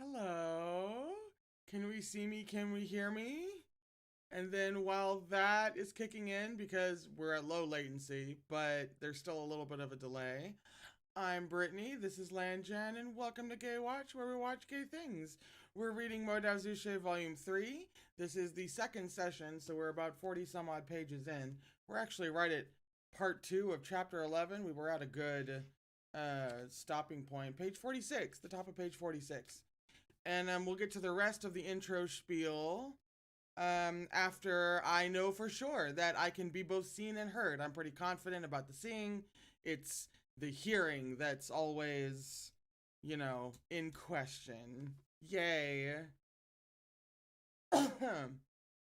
Hello. Can we see me? Can we hear me? And then while that is kicking in, because we're at low latency, but there's still a little bit of a delay, I'm Brittany, this is Landjan, and welcome to Gaywatch, where we watch gay things. We're reading Mdzs Volume 3. This is the second session, so we're about 40 some odd pages in. We're actually right at part 2 of chapter 11. We were at a good stopping point. Page 46, the top of page 46. And we'll get to the rest of the intro spiel after I know for sure that I can be both seen and heard. I'm pretty confident about the seeing. It's the hearing that's always, in question. Yay.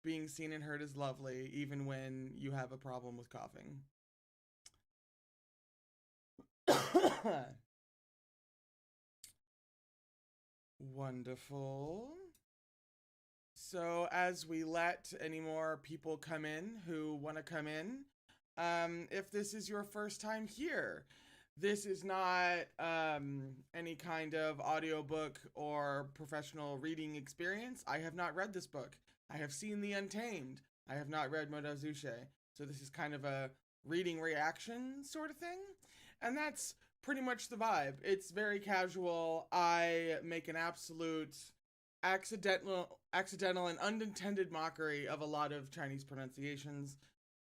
Being seen and heard is lovely, even when you have a problem with coughing. Wonderful. So as we let any more people come in who want to come in, if this is your first time here, this is not any kind of audiobook or professional reading experience. I have not read this book. I have seen The Untamed. I have not read Mdzs. So this is kind of a reading reaction sort of thing. And that's pretty much the vibe. It's very casual. I make an absolute accidental and unintended mockery of a lot of Chinese pronunciations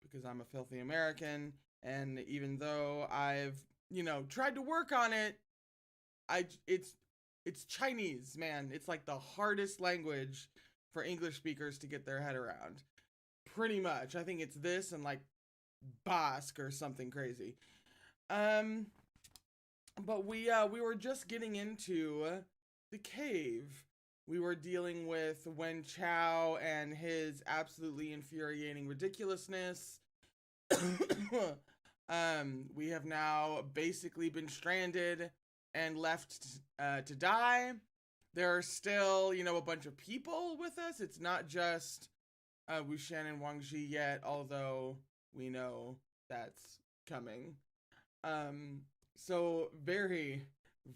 because I'm a filthy American, and even though I've tried to work on it, it's Chinese, man. It's like the hardest language for English speakers to get their head around. Pretty much. I think it's this and like Basque or something crazy. But we were just getting into the cave. We were dealing with Wen Chao and his absolutely infuriating ridiculousness. We have now basically been stranded and left to die. There are still, a bunch of people with us. It's not just Wushan and Wang Ji yet, although we know that's coming. So very,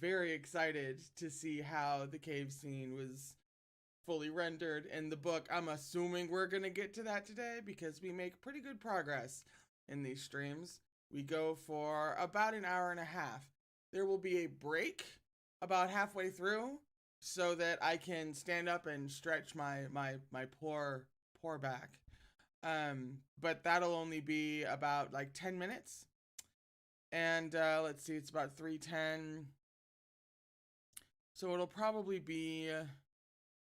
very excited to see how the cave scene was fully rendered in the book. I'm assuming we're going to get to that today because we make pretty good progress in these streams. We go for about an hour and a half. There will be a break about halfway through so that I can stand up and stretch my poor back. But that'll only be about like 10 minutes. And let's see, it's about 3:10. So it'll probably be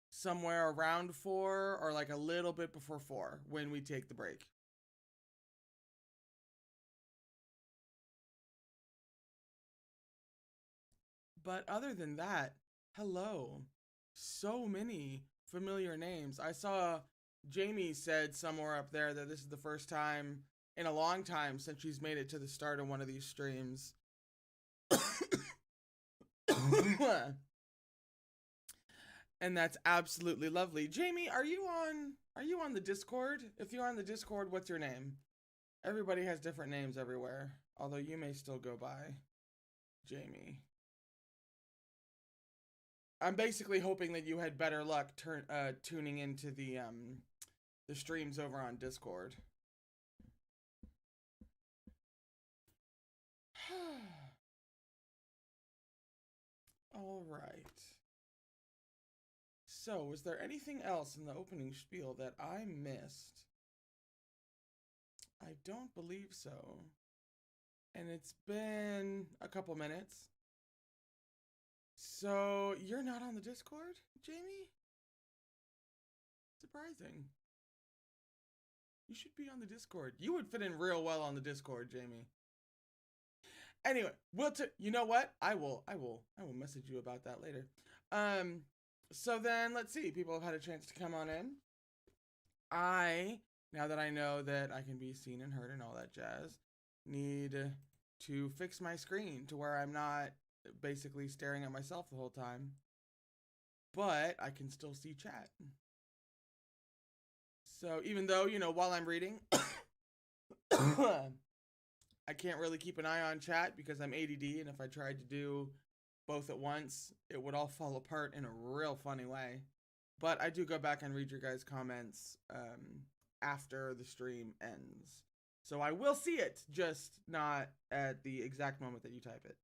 somewhere around 4 or like a little bit before 4 when we take the break. But other than that, hello. So many familiar names. I saw Jamie said somewhere up there that this is the first time in a long time since she's made it to the start of one of these streams. And that's absolutely lovely. Jamie, are you on the Discord? If you're on the Discord, what's your name? Everybody has different names everywhere, although you may still go by Jamie. I'm basically hoping that you had better luck tuning into the streams over on Discord. All right. So, was there anything else in the opening spiel that I missed? I don't believe so. And it's been a couple minutes. So, you're not on the Discord, Jamie? Surprising. You should be on the Discord. You would fit in real well on the Discord, Jamie. Anyway, you know what? I will message you about that later. So then let's see. People have had a chance to come on in. Now that I know that I can be seen and heard and all that jazz, need to fix my screen to where I'm not basically staring at myself the whole time, but I can still see chat. So even though, while I'm reading, I can't really keep an eye on chat because I'm ADD, and if I tried to do both at once, it would all fall apart in a real funny way. But I do go back and read your guys' comments after the stream ends. So I will see it, just not at the exact moment that you type it.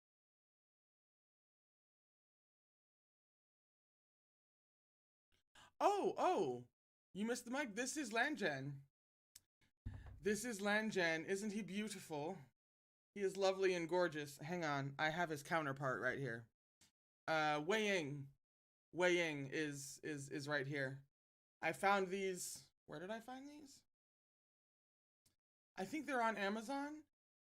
Oh, you missed the mic. This is Langen. This is Langen. Isn't he beautiful? He is lovely and gorgeous. Hang on, I have his counterpart right here. Wei Ying. Wei Ying is right here. I found these. Where did I find these? I think they're on Amazon.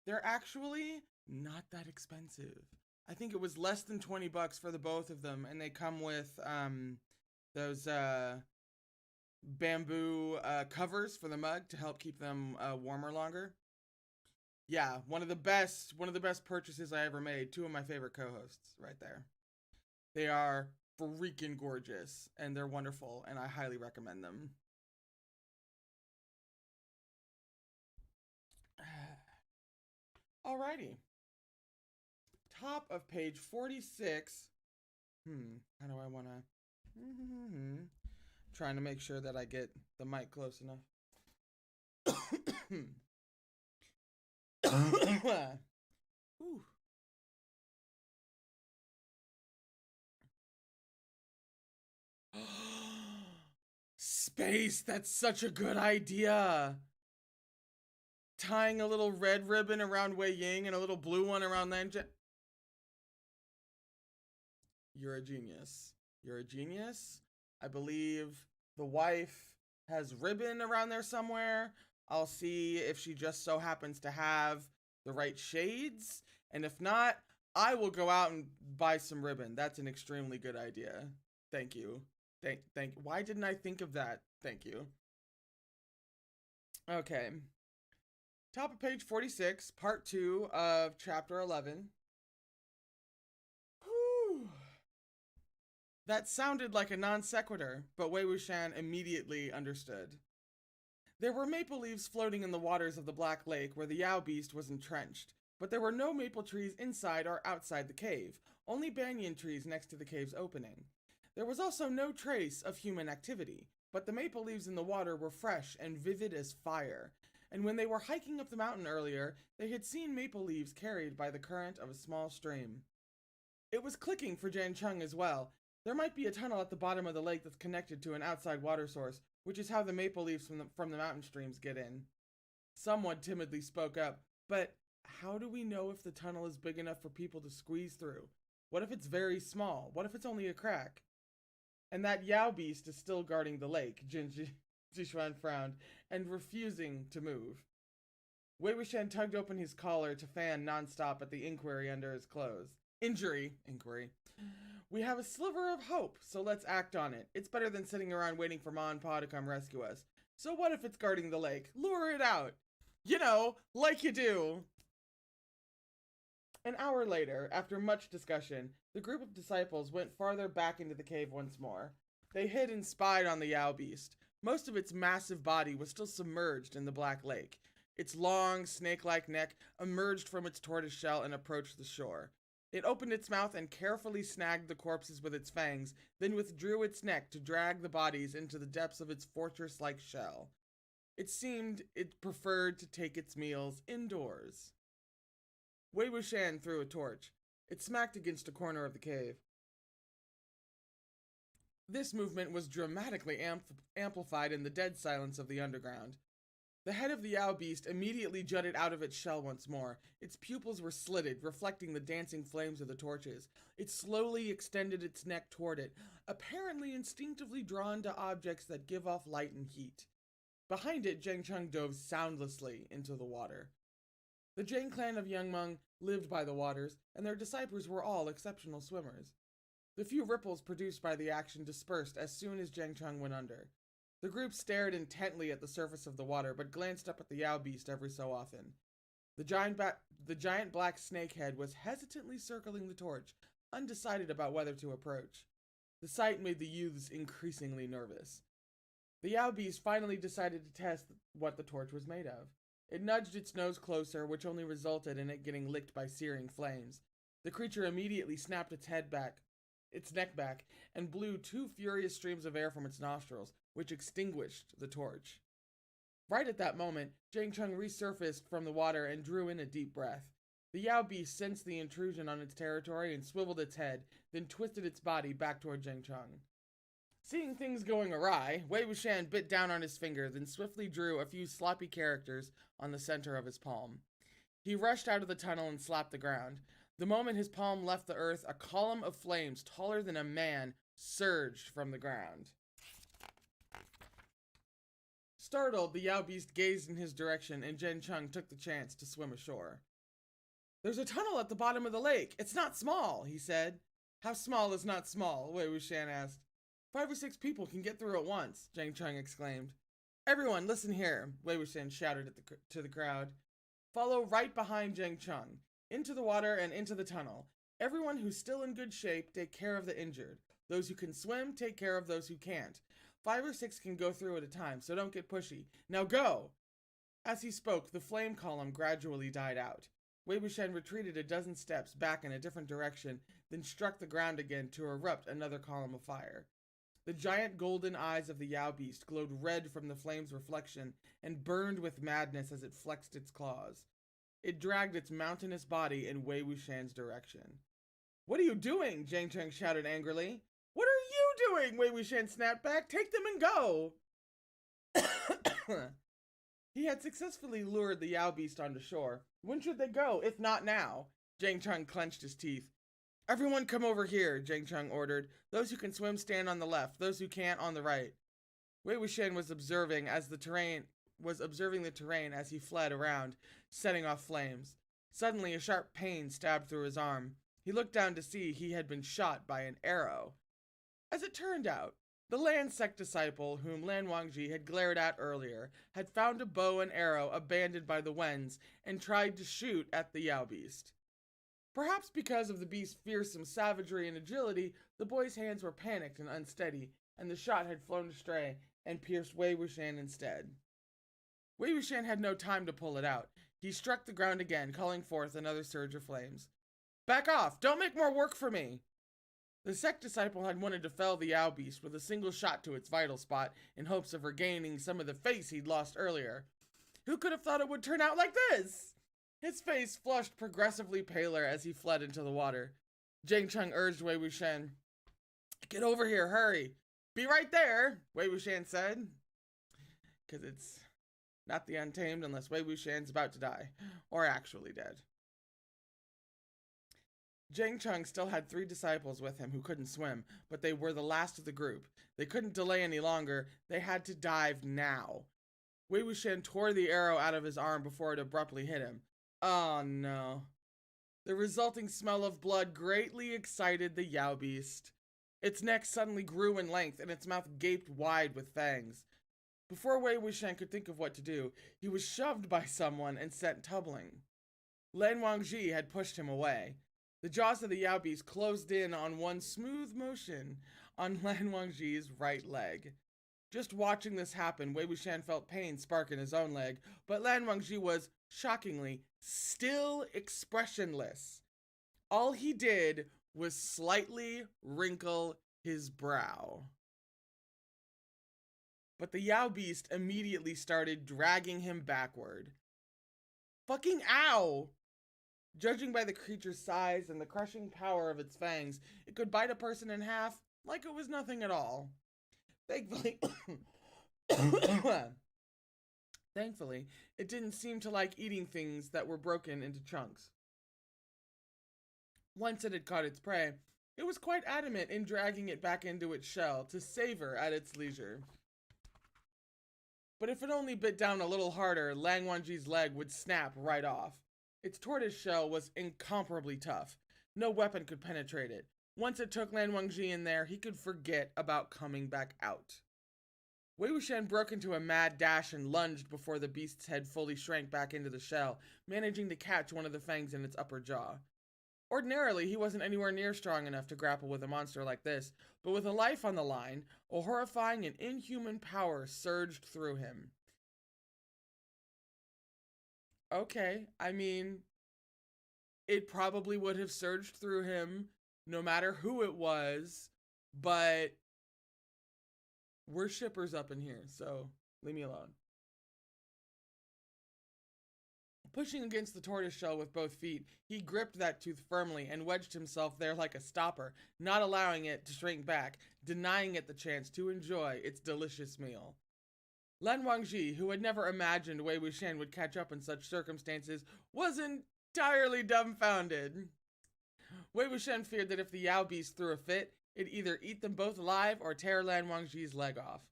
They're actually not that expensive. I think it was less than 20 bucks for the both of them, and they come with those bamboo covers for the mug to help keep them warmer longer. Yeah, one of the best purchases I ever made. Two of my favorite co-hosts right there. They are freaking gorgeous, and they're wonderful, and I highly recommend them. Alrighty. Top of page 46. How do I want to... Trying to make sure that I get the mic close enough. Ooh. Space, that's such a good idea. Tying a little red ribbon around Wei Ying and a little blue one around Langen. You're a genius. You're a genius. I believe the wife has ribbon around there somewhere. I'll see if she just so happens to have the right shades. And if not, I will go out and buy some ribbon. That's an extremely good idea. Thank you. Thank. Why didn't I think of that? Thank you. Okay. Top of page 46, part 2 of chapter 11. Whew. That sounded like a non sequitur, but Wei Wuxian immediately understood. There were maple leaves floating in the waters of the Black Lake where the Yao beast was entrenched, but there were no maple trees inside or outside the cave, only banyan trees next to the cave's opening. There was also no trace of human activity, but the maple leaves in the water were fresh and vivid as fire, and when they were hiking up the mountain earlier, they had seen maple leaves carried by the current of a small stream. It was clicking for Jiang Cheng as well. There might be a tunnel at the bottom of the lake that's connected to an outside water source, which is how the maple leaves from the mountain streams get in. Someone timidly spoke up, but how do we know if the tunnel is big enough for people to squeeze through? What if it's very small? What if it's only a crack? And that Yao beast is still guarding the lake, Jin Zixuan frowned, and refusing to move. Wei Wuxian tugged open his collar to fan nonstop at the inquiry under his clothes. Inquiry. We have a sliver of hope, so let's act on it. It's better than sitting around waiting for Ma and Pa to come rescue us. So what if it's guarding the lake? Lure it out. You know, like you do. An hour later, after much discussion, the group of disciples went farther back into the cave once more. They hid and spied on the Yao beast. Most of its massive body was still submerged in the Black Lake. Its long, snake-like neck emerged from its tortoise shell and approached the shore. It opened its mouth and carefully snagged the corpses with its fangs, then withdrew its neck to drag the bodies into the depths of its fortress-like shell. It seemed it preferred to take its meals indoors. Wei Wuxian threw a torch. It smacked against a corner of the cave. This movement was dramatically amplified in the dead silence of the underground. The head of the Yao beast immediately jutted out of its shell once more. Its pupils were slitted, reflecting the dancing flames of the torches. It slowly extended its neck toward it, apparently instinctively drawn to objects that give off light and heat. Behind it, Jiang Cheng dove soundlessly into the water. The Jang clan of Yangmeng lived by the waters, and their disciples were all exceptional swimmers. The few ripples produced by the action dispersed as soon as Jiang Cheng went under. The group stared intently at the surface of the water, but glanced up at the Yao beast every so often. The giant black snakehead was hesitantly circling the torch, undecided about whether to approach. The sight made the youths increasingly nervous. The Yao beast finally decided to test what the torch was made of. It nudged its nose closer, which only resulted in it getting licked by searing flames. The creature immediately snapped its neck back, and blew 2 furious streams of air from its nostrils, which extinguished the torch. Right at that moment, Jang Chung resurfaced from the water and drew in a deep breath. The Yao beast sensed the intrusion on its territory and swiveled its head, then twisted its body back toward Jang Chung. Seeing things going awry, Wei Wuxian bit down on his finger, then swiftly drew a few sloppy characters on the center of his palm. He rushed out of the tunnel and slapped the ground. The moment his palm left the earth, a column of flames taller than a man surged from the ground. Startled, the Yao beast gazed in his direction, and Jang Chung took the chance to swim ashore. "There's a tunnel at the bottom of the lake. It's not small," he said. "How small is not small?" Wei Wuxian asked. 5 or 6 people can get through at once," Jang Chung exclaimed. "Everyone, listen here," Wei Wuxian shouted to the crowd. "Follow right behind Jang Chung, into the water and into the tunnel. Everyone who's still in good shape, take care of the injured. Those who can swim, take care of those who can't. 5 or 6 can go through at a time, so don't get pushy. Now go!" As he spoke, the flame column gradually died out. Wei Wuxian retreated a dozen steps back in a different direction, then struck the ground again to erupt another column of fire. The giant golden eyes of the Yao beast glowed red from the flame's reflection and burned with madness as it flexed its claws. It dragged its mountainous body in Wei Wuxian's direction. "What are you doing?" Jang Chung shouted angrily. "What are you doing?" Wei Wuxian snapped back. "Take them and go!" He had successfully lured the Yao beast onto shore. When should they go, if not now? Jang Chung clenched his teeth. "Everyone come over here," Jang Chung ordered. "Those who can swim stand on the left, those who can't on the right." Wei Wuxian was observing the terrain as he fled around, setting off flames. Suddenly, a sharp pain stabbed through his arm. He looked down to see he had been shot by an arrow. As it turned out, the land sect disciple whom Lan Wangji had glared at earlier had found a bow and arrow abandoned by the Wens and tried to shoot at the Yao beast. Perhaps because of the beast's fearsome savagery and agility, the boy's hands were panicked and unsteady, and the shot had flown astray and pierced Wei Wuxian instead. Wei Wuxian had no time to pull it out. He struck the ground again, calling forth another surge of flames. "Back off! Don't make more work for me!" The sect disciple had wanted to fell the Yao beast with a single shot to its vital spot in hopes of regaining some of the face he'd lost earlier. Who could have thought it would turn out like this? His face flushed progressively paler as he fled into the water. Jang Chung urged Wei Wuxian. "Get over here, hurry!" "Be right there," Wei Wuxian said. Because it's not the Untamed unless Wei Wuxian's about to die, or actually dead. Jang Chung still had 3 disciples with him who couldn't swim, but they were the last of the group. They couldn't delay any longer. They had to dive now. Wei Wuxian tore the arrow out of his arm before it abruptly hit him. Oh no. The resulting smell of blood greatly excited the Yao beast. Its neck suddenly grew in length and its mouth gaped wide with fangs. Before Wei Wuxian could think of what to do, he was shoved by someone and sent tumbling. Lan Wangji had pushed him away. The jaws of the Yao beast closed in on one smooth motion on Lan Wangji's right leg. Just watching this happen, Wei Wuxian felt pain spark in his own leg, but Lan Wangji was, shockingly, still expressionless. All he did was slightly wrinkle his brow. But the Yao beast immediately started dragging him backward. Fucking ow! Judging by the creature's size and the crushing power of its fangs, it could bite a person in half like it was nothing at all. Thankfully, it didn't seem to like eating things that were broken into chunks. Once it had caught its prey, it was quite adamant in dragging it back into its shell to savor at its leisure. But if it only bit down a little harder, Lan Wangji's leg would snap right off. Its tortoise shell was incomparably tough. No weapon could penetrate it. Once it took Lan Wangji in there, he could forget about coming back out. Wei Wuxian broke into a mad dash and lunged before the beast's head fully shrank back into the shell, managing to catch one of the fangs in its upper jaw. Ordinarily, he wasn't anywhere near strong enough to grapple with a monster like this, but with a life on the line, a horrifying and inhuman power surged through him. Okay, I mean, it probably would have surged through him no matter who it was, but we're shippers up in here, so leave me alone. Pushing against the tortoiseshell with both feet, he gripped that tooth firmly and wedged himself there like a stopper, not allowing it to shrink back, denying it the chance to enjoy its delicious meal. Lan Wangji, who had never imagined Wei Wuxian would catch up in such circumstances, was entirely dumbfounded. Wei Wuxian feared that if the Yao beast threw a fit, it'd either eat them both alive or tear Lan Wangji's leg off.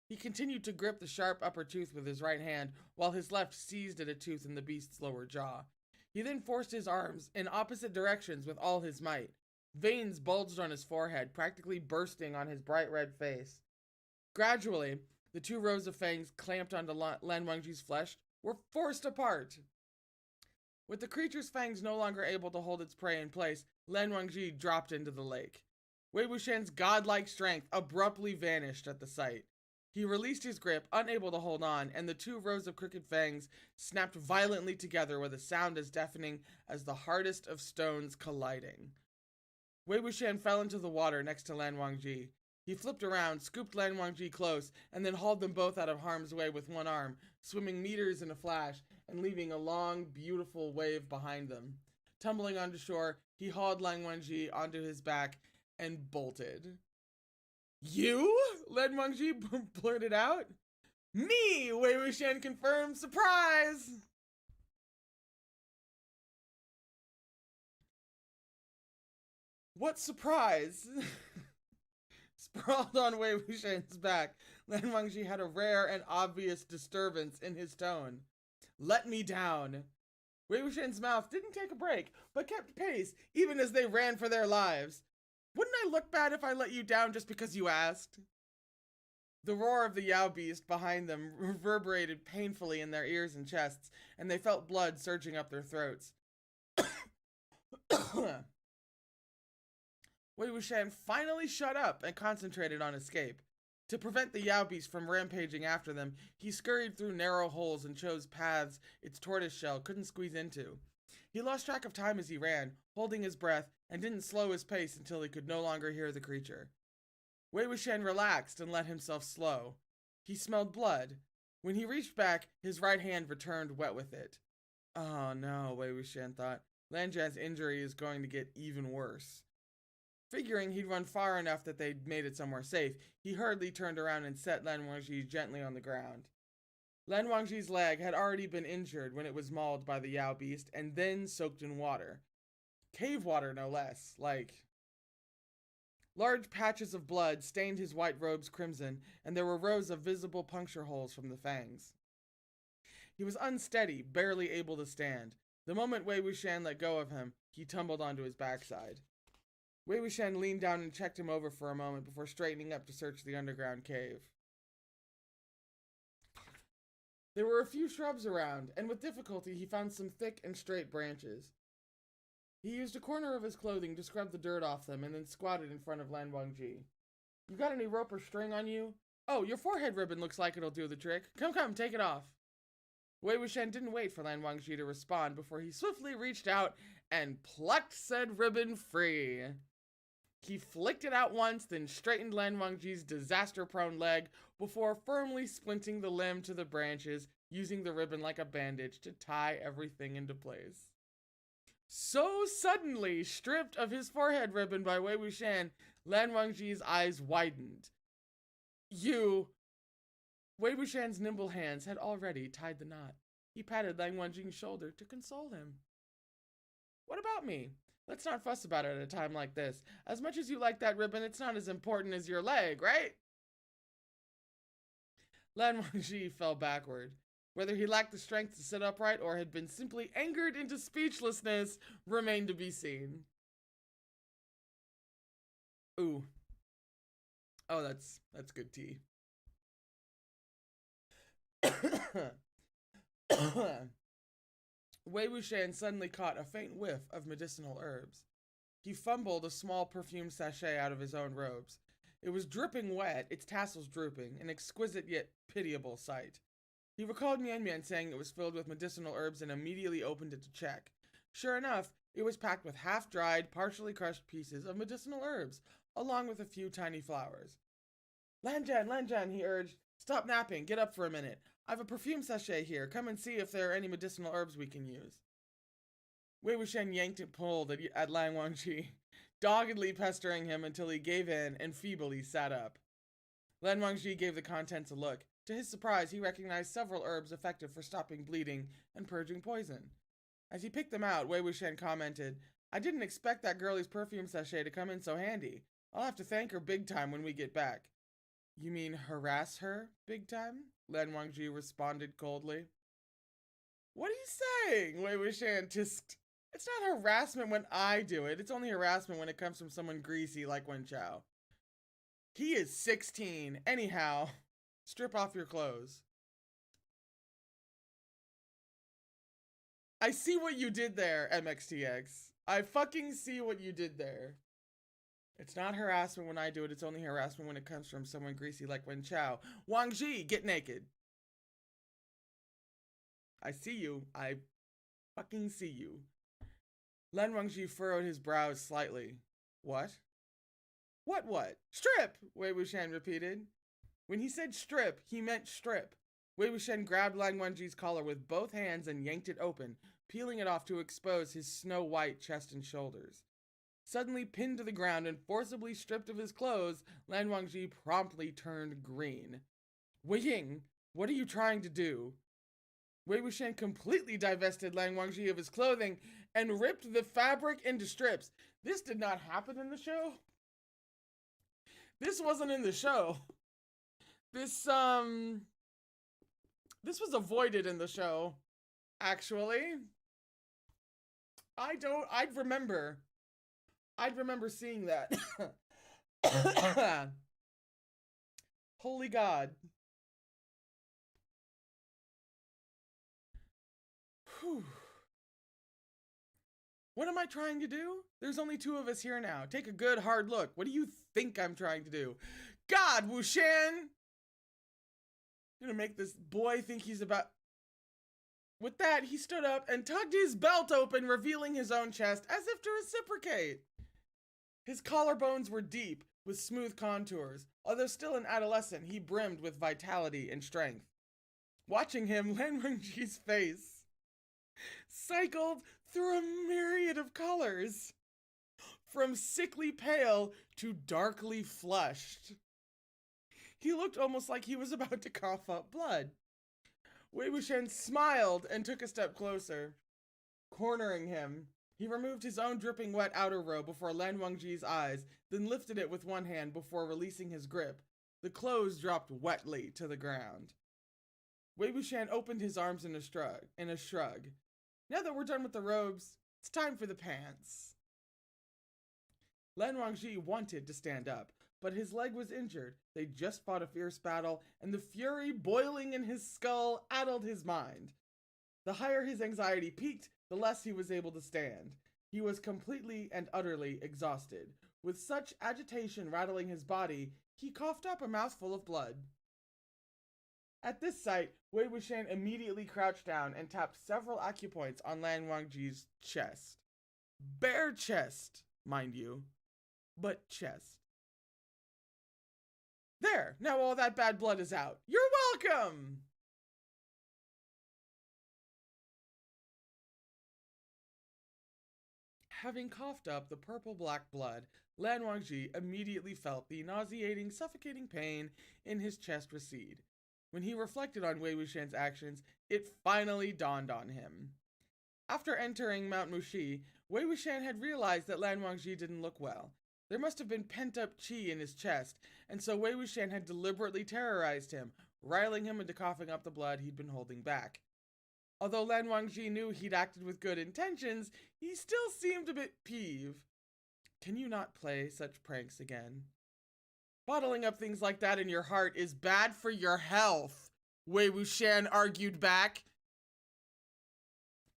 He continued to grip the sharp upper tooth with his right hand, while his left seized at a tooth in the beast's lower jaw. He then forced his arms in opposite directions with all his might. Veins bulged on his forehead, practically bursting on his bright red face. Gradually, the two rows of fangs clamped onto Lan Wangji's flesh were forced apart. With the creature's fangs no longer able to hold its prey in place, Lan Wangji dropped into the lake. Wei Wuxian's godlike strength abruptly vanished at the sight. He released his grip, unable to hold on, and the two rows of crooked fangs snapped violently together with a sound as deafening as the hardest of stones colliding. Wei Wuxian fell into the water next to Lan Wangji. He flipped around, scooped Lan Wangji close, and then hauled them both out of harm's way with one arm, swimming meters in a flash and leaving a long, beautiful wave behind them. Tumbling onto shore, he hauled Lan Wangji onto his back and bolted. "You?" Lan Wangji blurted out. "Me!" Wei Wuxian confirmed. "Surprise!" "What surprise?" Sprawled on Wei Wuxian's back, Lan Wangji had a rare and obvious disturbance in his tone. "Let me down." Wei Wuxian's mouth didn't take a break, but kept pace, even as they ran for their lives. "Wouldn't I look bad if I let you down just because you asked?" The roar of the Yao beast behind them reverberated painfully in their ears and chests, and they felt blood surging up their throats. Wei Wuxian finally shut up and concentrated on escape. To prevent the Yao beast from rampaging after them, he scurried through narrow holes and chose paths its tortoiseshell couldn't squeeze into. He lost track of time as he ran, holding his breath, and didn't slow his pace until he could no longer hear the creature. Wei Wuxian relaxed and let himself slow. He smelled blood. When he reached back, his right hand returned wet with it. Oh no, Wei Wuxian thought. Lan Jia's injury is going to get even worse. Figuring he'd run far enough that they'd made it somewhere safe, he hurriedly turned around and set Lan Wangji gently on the ground. Lan Wangji's leg had already been injured when it was mauled by the Yao beast and then soaked in water. Cave water, no less, Large patches of blood stained his white robes crimson, and there were rows of visible puncture holes from the fangs. He was unsteady, barely able to stand. The moment Wei Wuxian let go of him, he tumbled onto his backside. Wei Wuxian leaned down and checked him over for a moment before straightening up to search the underground cave. There were a few shrubs around, and with difficulty he found some thick and straight branches. He used a corner of his clothing to scrub the dirt off them and then squatted in front of Lan Wangji. "You got any rope or string on you?" "Oh, your forehead ribbon looks like it'll do the trick. Come, take it off." Wei Wuxian didn't wait for Lan Wangji to respond before he swiftly reached out and plucked said ribbon free. He flicked it out once, then straightened Lan Wangji's disaster-prone leg before firmly splinting the limb to the branches, using the ribbon like a bandage to tie everything into place. So suddenly, stripped of his forehead ribbon by Wei Wuxian, Lan Wangji's eyes widened. Wei Wuxian's nimble hands had already tied the knot. He patted Lan Wangji's shoulder to console him. "What about me? Let's not fuss about it at a time like this. As much as you like that ribbon, it's not as important as your leg, right?" Lan Wangji fell backward. Whether he lacked the strength to sit upright or had been simply angered into speechlessness remained to be seen. Ooh. Oh, that's good tea. Wei Wuxian suddenly caught a faint whiff of medicinal herbs. He fumbled a small perfume sachet out of his own robes. It was dripping wet, its tassels drooping, an exquisite yet pitiable sight. He recalled Mian Mian saying it was filled with medicinal herbs and immediately opened it to check. Sure enough, It was packed with half-dried, partially crushed pieces of medicinal herbs, along with a few tiny flowers. Lanjan, he urged. Stop napping, get up for a minute. I've a perfume sachet here. Come and see if there are any medicinal herbs we can use. Wei Wuxian yanked and pulled at Lan Wangji, doggedly pestering him until he gave in and feebly sat up. Lan Wangji gave the contents a look. To his surprise, he recognized several herbs effective for stopping bleeding and purging poison. As he picked them out, Wei Wuxian commented, I didn't expect that girlie's perfume sachet to come in so handy. I'll have to thank her big time when we get back. You mean harass her big time? Lan Wangji responded coldly. What are you saying? Wei Wuxian tisked. It's not harassment when I do it. It's only harassment when it comes from someone greasy like Wen Chao. He is 16. Anyhow, strip off your clothes. I see what you did there, MXTX. I fucking see what you did there. It's not harassment when I do it. It's only harassment when it comes from someone greasy like Wen Chao. Wang Ji, get naked. I see you. I fucking see you. Lan Wangji furrowed his brows slightly. What? What? Strip! Wei Wuxian repeated. When he said strip, he meant strip. Wei Wuxian grabbed Lan Wangji's collar with both hands and yanked it open, peeling it off to expose his snow-white chest and shoulders. Suddenly pinned to the ground and forcibly stripped of his clothes, Lan Wangji promptly turned green. Wei Ying, what are you trying to do? Wei Wuxian completely divested Lan Wangji of his clothing and ripped the fabric into strips. This did not happen in the show. This wasn't in the show. This was avoided in the show, actually. I'd remember seeing that. Holy God. Whew. What am I trying to do? There's only two of us here now. Take a good hard look. What do you think I'm trying to do? God, Wuxian! I'm gonna make this boy think he's about... With that, he stood up and tugged his belt open, revealing his own chest, as if to reciprocate. His collarbones were deep, with smooth contours. Although still an adolescent, he brimmed with vitality and strength. Watching him, Lan Wangji's face cycled through a myriad of colors, from sickly pale to darkly flushed. He looked almost like he was about to cough up blood. Wei Wuxian smiled and took a step closer. Cornering him, he removed his own dripping wet outer robe before Lan Wangji's eyes, then lifted it with one hand before releasing his grip. The clothes dropped wetly to the ground. Wei Wuxian opened his arms in a shrug. Now that we're done with the robes, it's time for the pants. Lan Wangji wanted to stand up, but his leg was injured. They just fought a fierce battle, and the fury boiling in his skull addled his mind. The higher his anxiety peaked, the less he was able to stand. He was completely and utterly exhausted. With such agitation rattling his body, he coughed up a mouthful of blood. At this sight, Wei Wuxian immediately crouched down and tapped several acupoints on Lan Wangji's chest. Bare chest, mind you, but chest. There, now all that bad blood is out. You're welcome! Having coughed up the purple-black blood, Lan Wangji immediately felt the nauseating, suffocating pain in his chest recede. When he reflected on Wei Wuxian's actions, it finally dawned on him. After entering Mount Muxi, Wei Wuxian had realized that Lan Wangji didn't look well. There must have been pent-up qi in his chest, and so Wei Wuxian had deliberately terrorized him, riling him into coughing up the blood he'd been holding back. Although Lan Wangji knew he'd acted with good intentions, he still seemed a bit peeved. Can you not play such pranks again? Bottling up things like that in your heart is bad for your health, Wei Wuxian argued back.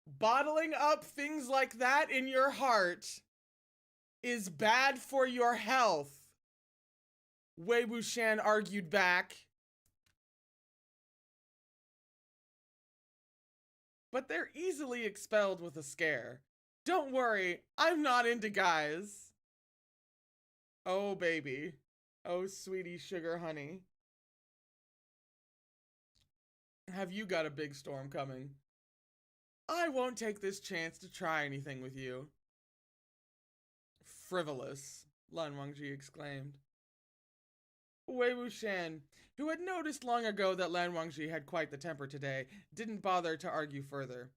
Bottling up things like that in your heart is bad for your health, Wei Wuxian argued back. But they're easily expelled with a scare. Don't worry, I'm not into guys. Oh, baby. Oh, sweetie sugar honey. Have you got a big storm coming? I won't take this chance to try anything with you. Frivolous, Lan Wangji exclaimed. Wei Wuxian, who had noticed long ago that Lan Wangji had quite the temper today, didn't bother to argue further.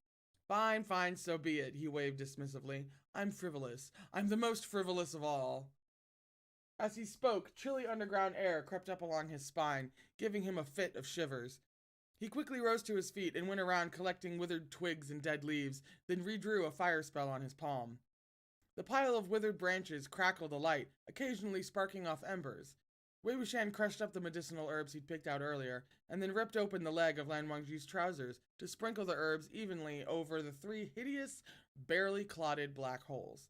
Fine, fine, so be it, he waved dismissively. I'm frivolous. I'm the most frivolous of all. As he spoke, chilly underground air crept up along his spine, giving him a fit of shivers. He quickly rose to his feet and went around collecting withered twigs and dead leaves, then redrew a fire spell on his palm. The pile of withered branches crackled alight, occasionally sparking off embers. Wei Wuxian crushed up the medicinal herbs he'd picked out earlier, and then ripped open the leg of Lan Wangji's trousers to sprinkle the herbs evenly over the 3 hideous, barely clotted black holes.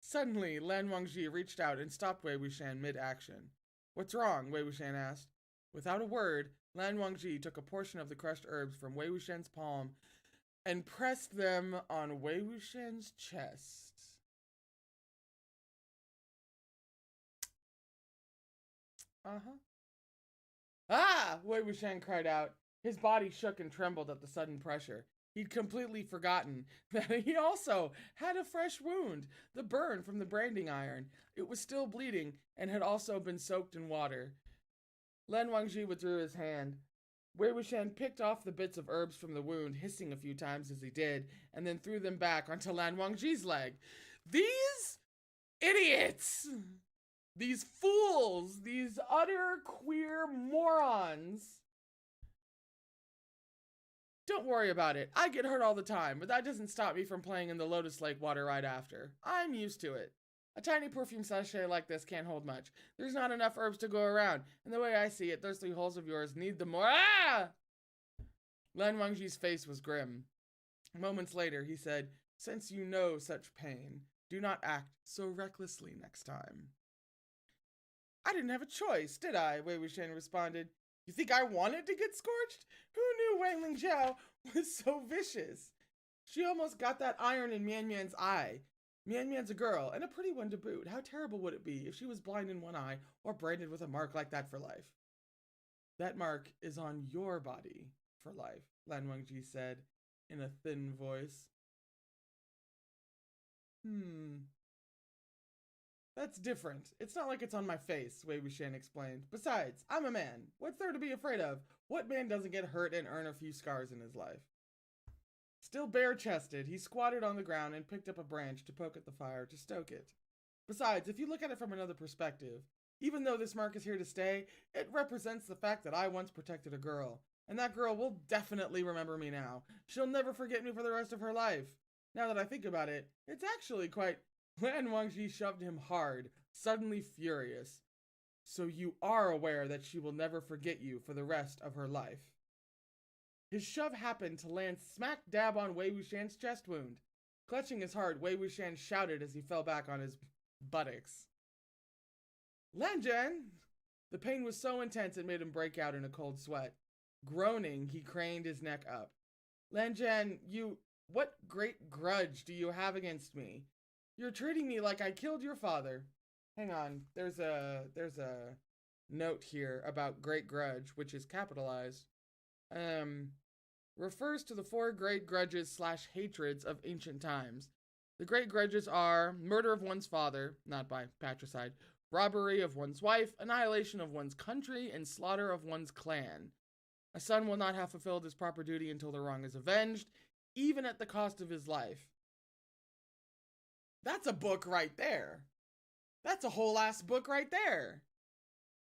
Suddenly, Lan Wangji reached out and stopped Wei Wuxian mid-action. What's wrong? Wei Wuxian asked. Without a word, Lan Wangji took a portion of the crushed herbs from Wei Wuxian's palm and pressed them on Wei Wuxian's chest. Uh-huh. Ah! Wei Wuxian cried out. His body shook and trembled at the sudden pressure. He'd completely forgotten that he also had a fresh wound, the burn from the branding iron. It was still bleeding and had also been soaked in water. Lan Wangji withdrew his hand. Wei Wuxian picked off the bits of herbs from the wound, hissing a few times as he did, and then threw them back onto Lan Wangji's leg. These idiots! These fools! These utter queer morons! Don't worry about it. I get hurt all the time, but that doesn't stop me from playing in the Lotus Lake water right after. I'm used to it. A tiny perfume sachet like this can't hold much. There's not enough herbs to go around, and the way I see it, those 3 holes of yours need the more— Ah! Lan Wangji's face was grim. Moments later, he said, Since you know such pain, do not act so recklessly next time. I didn't have a choice, did I? Wei Wuxian responded. You think I wanted to get scorched? Who knew Wang Lingzhao was so vicious? She almost got that iron in Mian Mian's eye. Mian Mian's a girl, and a pretty one to boot. How terrible would it be if she was blind in one eye or branded with a mark like that for life? That mark is on your body for life, Lan Wangji said in a thin voice. That's different. It's not like it's on my face, Wei Wuxian explained. Besides, I'm a man. What's there to be afraid of? What man doesn't get hurt and earn a few scars in his life? Still bare-chested, he squatted on the ground and picked up a branch to poke at the fire to stoke it. Besides, if you look at it from another perspective, even though this mark is here to stay, it represents the fact that I once protected a girl. And that girl will definitely remember me now. She'll never forget me for the rest of her life. Now that I think about it, it's actually quite— Lan Wangji shoved him hard, suddenly furious. So you are aware that she will never forget you for the rest of her life. His shove happened to land smack dab on Wei Wuxian's chest wound. Clutching his heart, Wei Wuxian shouted as he fell back on his buttocks. Lan Zhan! The pain was so intense it made him break out in a cold sweat. Groaning, he craned his neck up. Lan Zhan, what great grudge do you have against me? You're treating me like I killed your father. Hang on, there's a note here about great grudge, which is capitalized. Refers to the 4 great grudges / hatreds of ancient times. The great grudges are murder of one's father, not by patricide, robbery of one's wife, annihilation of one's country, and slaughter of one's clan. A son will not have fulfilled his proper duty until the wrong is avenged, even at the cost of his life. That's a book right there. That's a whole ass book right there.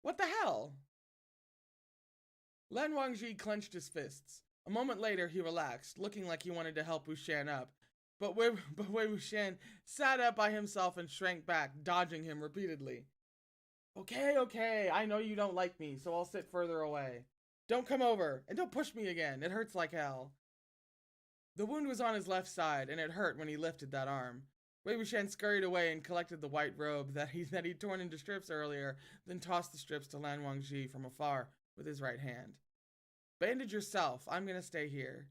What the hell? Lan Wangji clenched his fists. A moment later, he relaxed, looking like he wanted to help Wuxian up. But Wei Wuxian sat up by himself and shrank back, dodging him repeatedly. Okay, I know you don't like me, so I'll sit further away. Don't come over, and don't push me again. It hurts like hell. The wound was on his left side, and it hurt when he lifted that arm. Wei Wuxian scurried away and collected the white robe that he'd torn into strips earlier, then tossed the strips to Lan Wangji from afar with his right hand. Bandage yourself. I'm gonna stay here.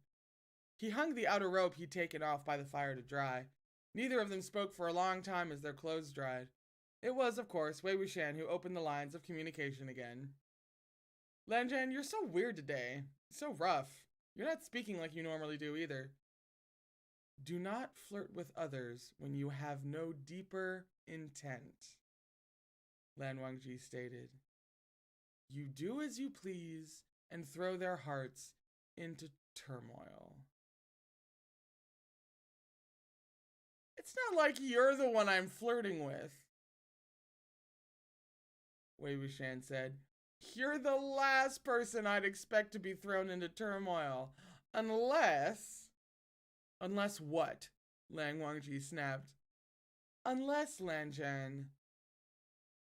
He hung the outer robe he'd taken off by the fire to dry. Neither of them spoke for a long time as their clothes dried. It was, of course, Wei Wuxian who opened the lines of communication again. Lanjan, you're so weird today. So rough. You're not speaking like you normally do either. Do not flirt with others when you have no deeper intent, Lan Wangji stated. You do as you please and throw their hearts into turmoil. It's not like you're the one I'm flirting with, Wei Wuxian said. You're the last person I'd expect to be thrown into turmoil. Unless what? Lan Wangji snapped. Unless, Lanjan,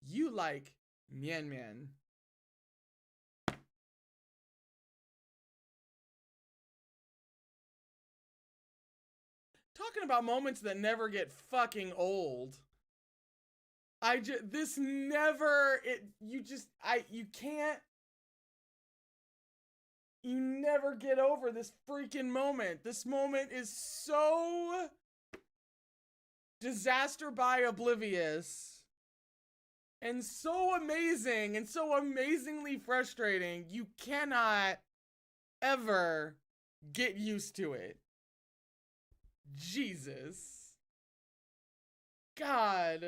you like Mian Mian. Talking about moments that never get fucking old. You never get over this freaking moment. This moment is so disaster by oblivious and so amazing and so amazingly frustrating. You cannot ever get used to it. Jesus. God.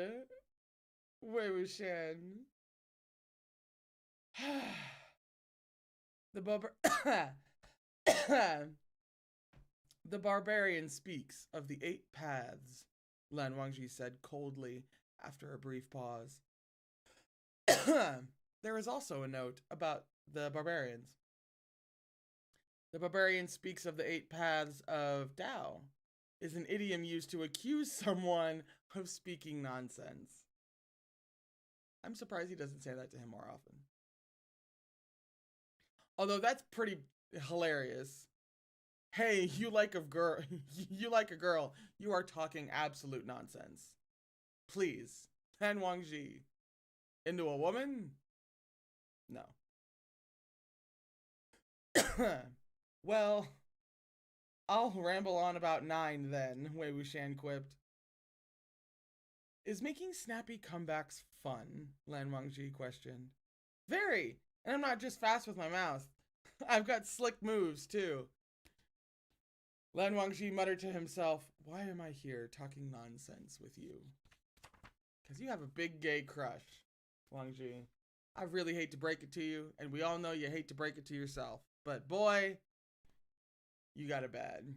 Wei Wuxian. The barbarian speaks of the 8 paths, Lan Wangji said coldly after a brief pause. There is also a note about the barbarians. The barbarian speaks of the 8 paths of Tao, is an idiom used to accuse someone of speaking nonsense. I'm surprised he doesn't say that to him more often. Although that's pretty hilarious. Hey, you like a girl, you are talking absolute nonsense. Please, Lan Wangji, into a woman? No. Well, I'll ramble on about 9 then, Wei Wuxian quipped. Is making snappy comebacks fun? Lan Wangji questioned. Very, and I'm not just fast with my mouth. I've got slick moves too. Lan Wangji muttered to himself, why am I here talking nonsense with you? Because you have a big gay crush, Wangji. I really hate to break it to you, and we all know you hate to break it to yourself. But boy, you got it bad.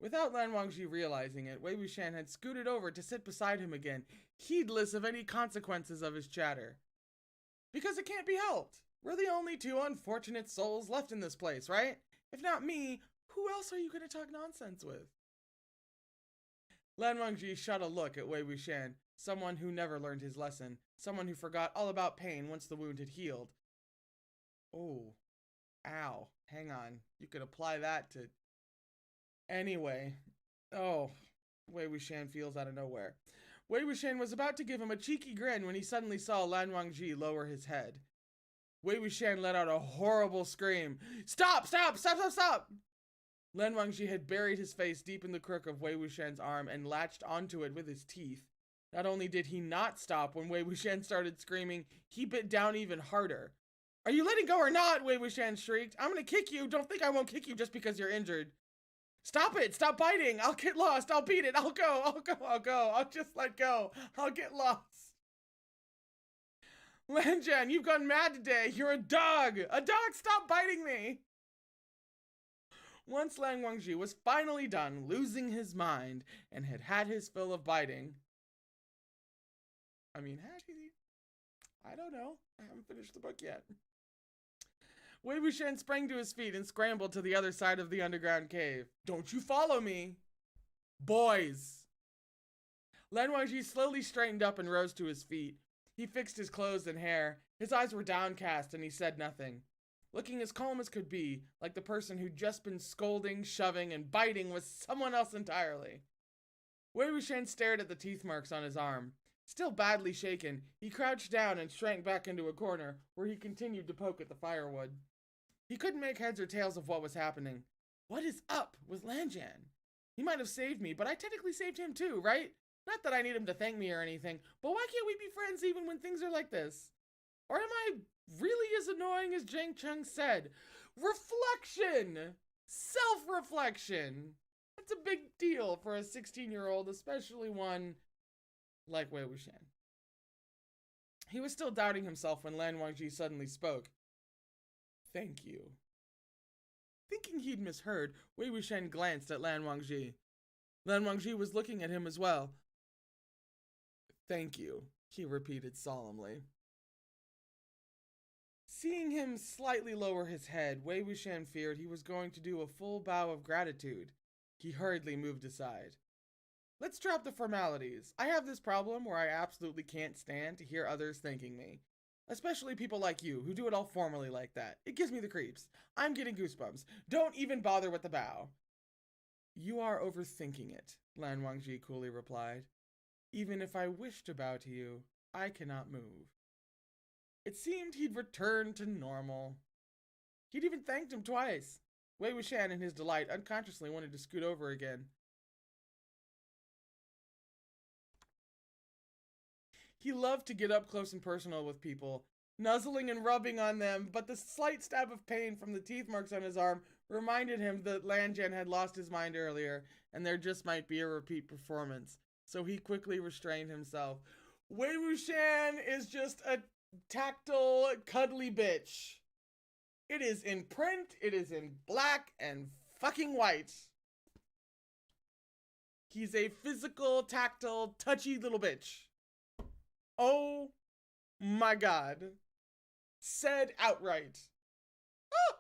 Without Lan Wangji realizing it, Wei Wuxian had scooted over to sit beside him again, heedless of any consequences of his chatter. Because it can't be helped. We're the only 2 unfortunate souls left in this place, right? If not me, who else are you going to talk nonsense with? Lan Wangji shot a look at Wei Wuxian, someone who never learned his lesson, someone who forgot all about pain once the wound had healed. Oh, ow, hang on. You could apply that to... Anyway, oh, Wei Wuxian feels out of nowhere. Wei Wuxian was about to give him a cheeky grin when he suddenly saw Lan Wangji lower his head. Wei Wuxian let out a horrible scream. Stop! Stop! Stop! Stop! Stop! Lan Wangji had buried his face deep in the crook of Wei Wuxian's arm and latched onto it with his teeth. Not only did he not stop when Wei Wuxian started screaming, he bit down even harder. Are you letting go or not? Wei Wuxian shrieked. I'm gonna kick you. Don't think I won't kick you just because you're injured. Stop it! Stop biting! I'll get lost! I'll beat it! I'll go! I'll go! I'll go! I'll just let go! I'll get lost! Lanjan, you've gone mad today! You're a dog! A dog! Stop biting me! Once Lan Wangji was finally done losing his mind and had had his fill of biting... I mean, had he? I don't know. I haven't finished the book yet. Wei Wuxian sprang to his feet and scrambled to the other side of the underground cave. Don't you follow me! Boys! Lan Wangji slowly straightened up and rose to his feet. He fixed his clothes and hair. His eyes were downcast and he said nothing. Looking as calm as could be, like the person who'd just been scolding, shoving, and biting with someone else entirely. Wei Wuxian stared at the teeth marks on his arm. Still badly shaken, he crouched down and shrank back into a corner, where he continued to poke at the firewood. He couldn't make heads or tails of what was happening. What is up with Lanjan? He might have saved me, but I technically saved him too, right? Not that I need him to thank me or anything, but why can't we be friends even when things are like this? Or am I really as annoying as Jang Chung said? Reflection! Self-reflection! That's a big deal for a 16-year-old, especially one like Wei Wuxian. He was still doubting himself when Lan Wangji suddenly spoke. Thank you. Thinking he'd misheard, Wei Wuxian glanced at Lan Wangji. Lan Wangji was looking at him as well. Thank you, he repeated solemnly. Seeing him slightly lower his head, Wei Wuxian feared he was going to do a full bow of gratitude. He hurriedly moved aside. Let's drop the formalities. I have this problem where I absolutely can't stand to hear others thanking me. Especially people like you, who do it all formally like that. It gives me the creeps. I'm getting goosebumps. Don't even bother with the bow. You are overthinking it, Lan Wangji coolly replied. Even if I wish to bow to you, I cannot move. It seemed he'd returned to normal. He'd even thanked him twice. Wei Wuxian, in his delight, unconsciously wanted to scoot over again. He loved to get up close and personal with people, nuzzling and rubbing on them, but the slight stab of pain from the teeth marks on his arm reminded him that Lan Jian had lost his mind earlier, and there just might be a repeat performance. So he quickly restrained himself. Wei Wuxian is just a tactile, cuddly bitch. It is in print, it is in black and fucking white. He's a physical, tactile, touchy little bitch. Oh my god. Said outright. Ah!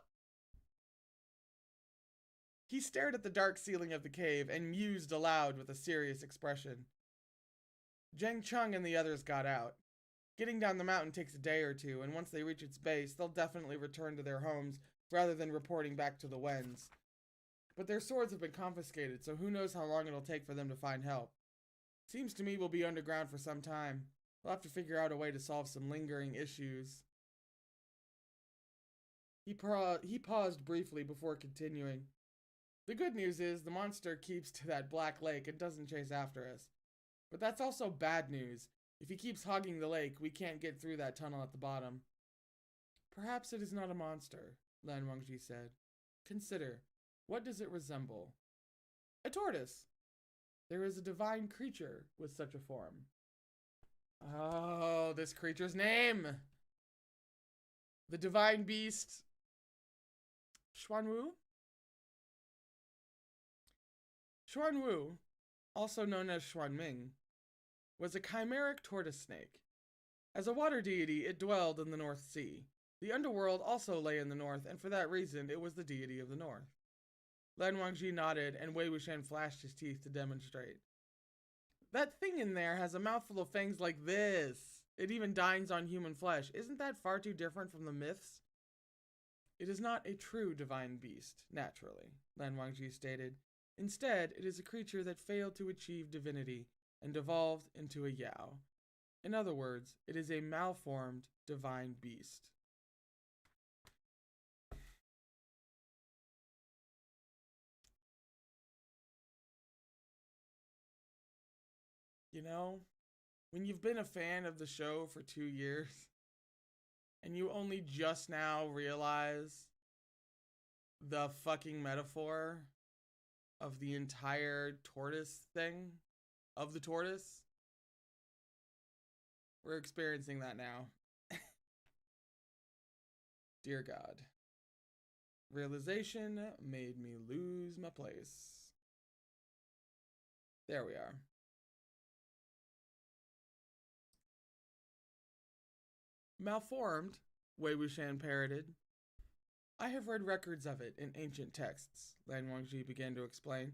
He stared at the dark ceiling of the cave and mused aloud with a serious expression. Jang Chung and the others got out. Getting down the mountain takes a day or two, and once they reach its base, they'll definitely return to their homes rather than reporting back to the Wens. But their swords have been confiscated, so who knows how long it'll take for them to find help. Seems to me we'll be underground for some time. We'll have to figure out a way to solve some lingering issues. He paused briefly before continuing. The good news is the monster keeps to that black lake and doesn't chase after us. But that's also bad news. If he keeps hogging the lake, we can't get through that tunnel at the bottom. Perhaps it is not a monster, Lan Wangji said. Consider, what does it resemble? A tortoise. There is a divine creature with such a form. Oh, this creature's name! The divine beast... Xuanwu? Xuanwu, also known as Xuanming, was a chimeric tortoise snake. As a water deity, it dwelled in the North Sea. The underworld also lay in the north, and for that reason, it was the deity of the north. Lan Wangji nodded, and Wei Wuxian flashed his teeth to demonstrate. That thing in there has a mouthful of fangs like this. It even dines on human flesh. Isn't that far too different from the myths? It is not a true divine beast, naturally, Lan Wangji stated. Instead, it is a creature that failed to achieve divinity and evolved into a Yao. In other words, it is a malformed divine beast. You know, when you've been a fan of the show for 2 years, and you only just now realize the fucking metaphor of the entire tortoise thing, of the tortoise, we're experiencing that now. Dear God. Realization made me lose my place. There we are. Malformed, Wei Wuxian parroted. I have read records of it in ancient texts, Lan Wangji began to explain.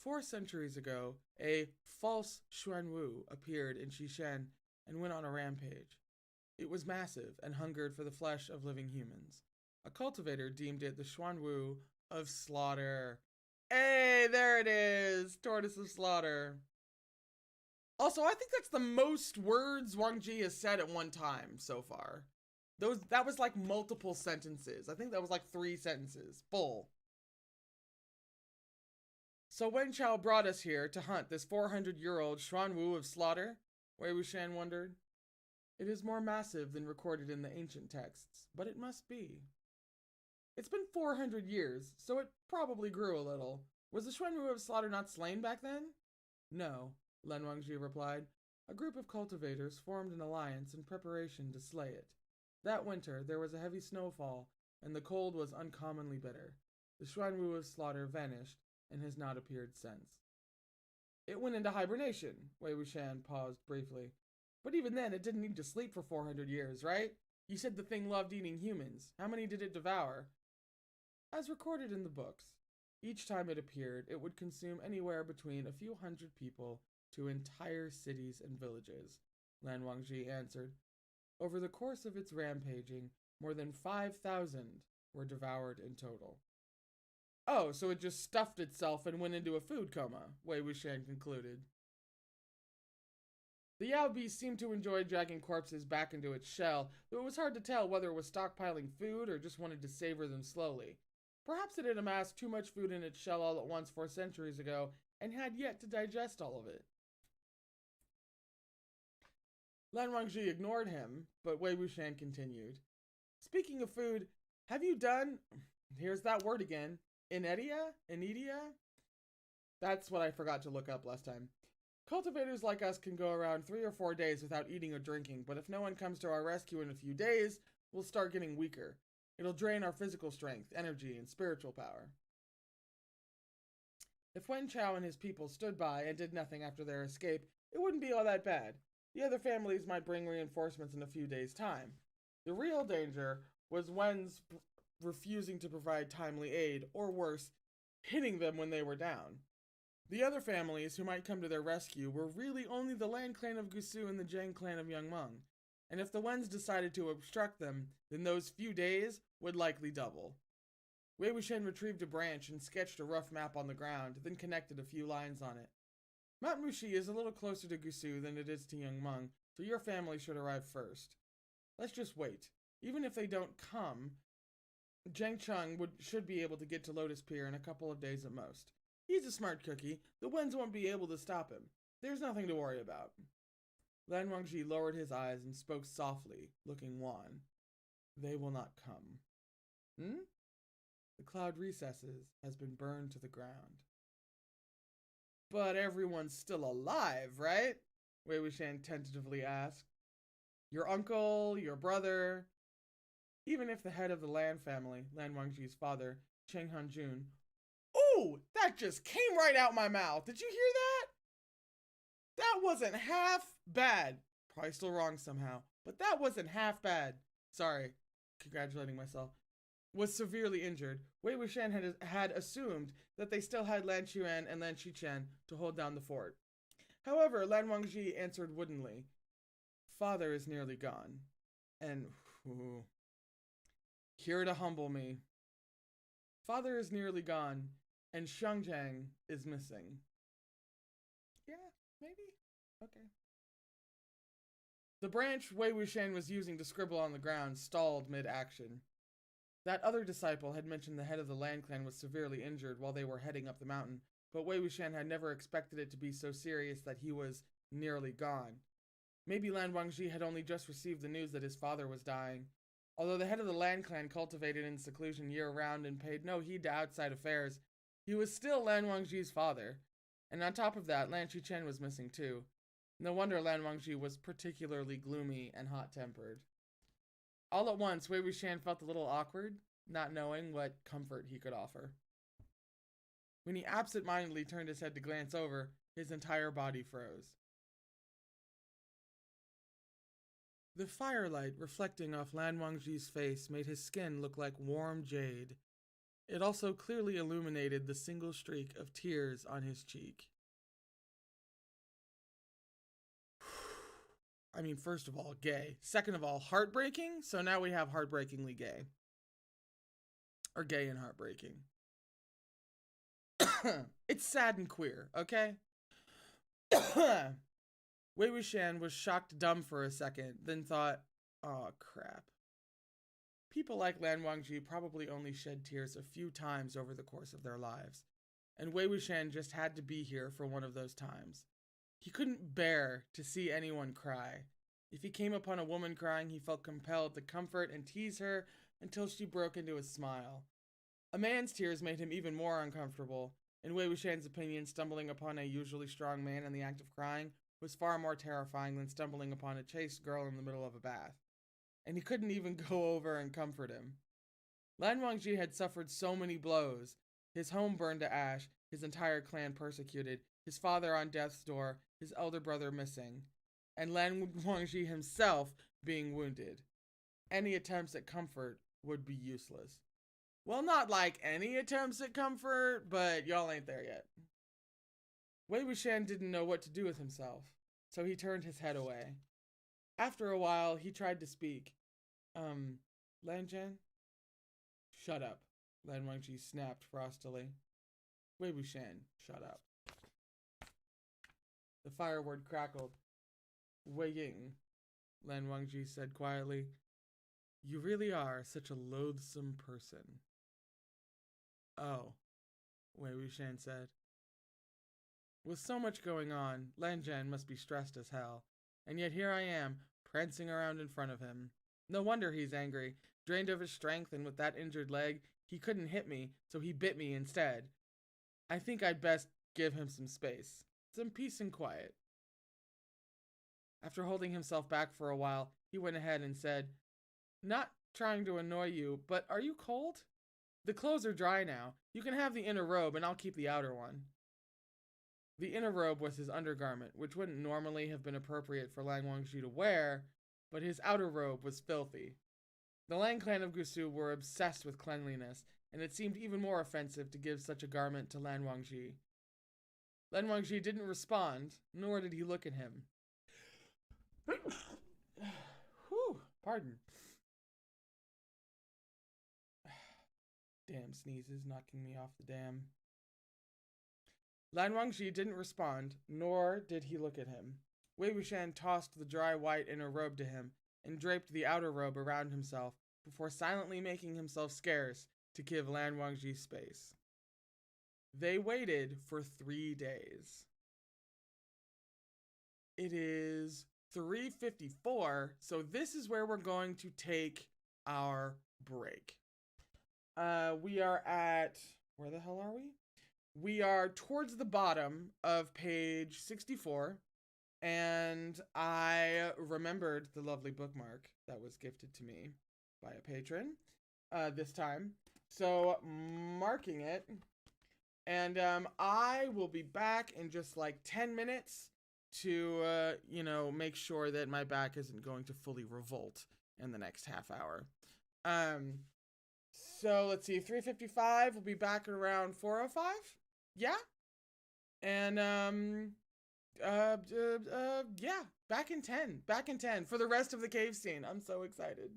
4 centuries ago, a false Xuanwu appeared in Xishan and went on a rampage. It was massive and hungered for the flesh of living humans. A cultivator deemed it the Xuanwu of slaughter. Hey, there it is! Tortoise of slaughter. Also, I think that's the most words Wangji has said at one time so far. That was like multiple sentences. I think that was like 3 sentences. Full. So Wen Chao brought us here to hunt this 400-year-old Xuan Wu of slaughter? Wei Wuxian wondered. It is more massive than recorded in the ancient texts, but it must be. It's been 400 years, so it probably grew a little. Was the Xuan Wu of slaughter not slain back then? No, Lan Wangji replied. A group of cultivators formed an alliance in preparation to slay it. That winter, there was a heavy snowfall, and the cold was uncommonly bitter. The Xuan Wu of slaughter vanished and has not appeared since. It went into hibernation, Wei Wuxian paused briefly. But even then, it didn't need to sleep for 400 years, right? You said the thing loved eating humans. How many did it devour? As recorded in the books, each time it appeared, it would consume anywhere between a few hundred people to entire cities and villages, Lan Wangji answered. Over the course of its rampaging, more than 5,000 were devoured in total. Oh, so it just stuffed itself and went into a food coma, Wei Wuxian concluded. The Yao beast seemed to enjoy dragging corpses back into its shell, though it was hard to tell whether it was stockpiling food or just wanted to savor them slowly. Perhaps it had amassed too much food in its shell all at once 4 centuries ago and had yet to digest all of it. Lan Wangji ignored him, but Wei Wuxian continued. Speaking of food, have you done... Here's that word again. Inedia? That's what I forgot to look up last time. Cultivators like us can go around 3 or 4 days without eating or drinking, but if no one comes to our rescue in a few days, we'll start getting weaker. It'll drain our physical strength, energy, and spiritual power. If Wen Chao and his people stood by and did nothing after their escape, it wouldn't be all that bad. The other families might bring reinforcements in a few days' time. The real danger was Wen's refusing to provide timely aid, or worse, hitting them when they were down. The other families who might come to their rescue were really only the Lan clan of Gusu and the Zhang clan of Yangmeng, and if the Wens decided to obstruct them, then those few days would likely double. Wei Wuxian retrieved a branch and sketched a rough map on the ground, then connected a few lines on it. Mount Mushi is a little closer to Gusu than it is to Yangmeng, so your family should arrive first. Let's just wait. Even if they don't come, Zhang Cheng should be able to get to Lotus Pier in a couple of days at most. He's a smart cookie. The Wens won't be able to stop him. There's nothing to worry about. Lan Wangji lowered his eyes and spoke softly, looking wan. They will not come. The cloud recesses has been burned to the ground. But everyone's still alive, right? Wei Wuxian tentatively asked. Your uncle, your brother. Even if the head of the Lan family, Lan Wangji's father, Cheng Hanjun. Ooh, that just came right out my mouth. Did you hear that? That wasn't half bad. Probably still wrong somehow, but that wasn't half bad. Sorry, congratulating myself. Was severely injured. Wei Wuxian had assumed that they still had Lan Xuan and Lan Xichen to hold down the fort. However, Lan Wangji answered woodenly, Father is nearly gone. And, here to humble me. Father is nearly gone, and Shangjiang is missing. Yeah, maybe? Okay. The branch Wei Wuxian was using to scribble on the ground stalled mid-action. That other disciple had mentioned the head of the Lan clan was severely injured while they were heading up the mountain, but Wei Wuxian had never expected it to be so serious that he was nearly gone. Maybe Lan Wangji had only just received the news that his father was dying. Although the head of the Lan clan cultivated in seclusion year-round and paid no heed to outside affairs, he was still Lan Wangji's father. And on top of that, Lan Xichen was missing too. No wonder Lan Wangji was particularly gloomy and hot-tempered. All at once, Wei Wuxian felt a little awkward, not knowing what comfort he could offer. When he absent-mindedly turned his head to glance over, his entire body froze. The firelight reflecting off Lan Wangji's face made his skin look like warm jade. It also clearly illuminated the single streak of tears on his cheek. I mean, first of all, gay. Second of all, heartbreaking. So now we have heartbreakingly gay. Or gay and heartbreaking. It's sad and queer, okay? Wei Wuxian was shocked dumb for a second, then thought, oh crap. People like Lan Wangji probably only shed tears a few times over the course of their lives. and Wei Wuxian just had to be here for one of those times. He couldn't bear to see anyone cry. If he came upon a woman crying, he felt compelled to comfort and tease her until she broke into a smile. A man's tears made him even more uncomfortable. In Wei Wuxian's opinion, stumbling upon a usually strong man in the act of crying was far more terrifying than stumbling upon a chaste girl in the middle of a bath. And he couldn't even go over and comfort him. Lan Wangji had suffered so many blows. His home burned to ash, his entire clan persecuted, his father on death's door, his elder brother missing, and Lan Wangji himself being wounded. Any attempts at comfort would be useless. Well, not like any attempts at comfort, but y'all ain't there yet. Wei Wuxian didn't know what to do with himself, so he turned his head away. After a while, he tried to speak. Lan Zhan? Shut up, Lan Wangji snapped frostily. Wei Wuxian, shut up. The fireword crackled. Wei Ying, Lan Wangji said quietly. You really are such a loathsome person. Oh, Wei Wuxian said. With so much going on, Lan Zhan must be stressed as hell. And yet here I am, prancing around in front of him. No wonder he's angry. Drained of his strength and with that injured leg, he couldn't hit me, so he bit me instead. I think I'd best give him some space. Some peace and quiet. After holding himself back for a while, he went ahead and said, Not trying to annoy you, but are you cold? The clothes are dry now. You can have the inner robe and I'll keep the outer one. The inner robe was his undergarment, which wouldn't normally have been appropriate for Lan Wangji to wear, but his outer robe was filthy. The Lang clan of Gusu were obsessed with cleanliness, and it seemed even more offensive to give such a garment to Lan Wangji. Lan Wangji didn't respond, nor did he look at him. Whew, pardon. Damn sneezes knocking me off the dam. Lan Wangji didn't respond, nor did he look at him. Wei Wuxian tossed the dry white inner robe to him and draped the outer robe around himself before silently making himself scarce to give Lan Wangji space. They waited for 3 days. It is 3:54, so this is where we're going to take our break. We are at, where the hell are we? We are towards the bottom of page 64, and I remembered the lovely bookmark that was gifted to me by a patron this time. So, marking it, and I will be back in just like 10 minutes to, make sure that my back isn't going to fully revolt in the next half hour. So let's see, 3:55, we'll be back at around 4:05. Yeah. And, yeah, back in 10 for the rest of the cave scene. I'm so excited.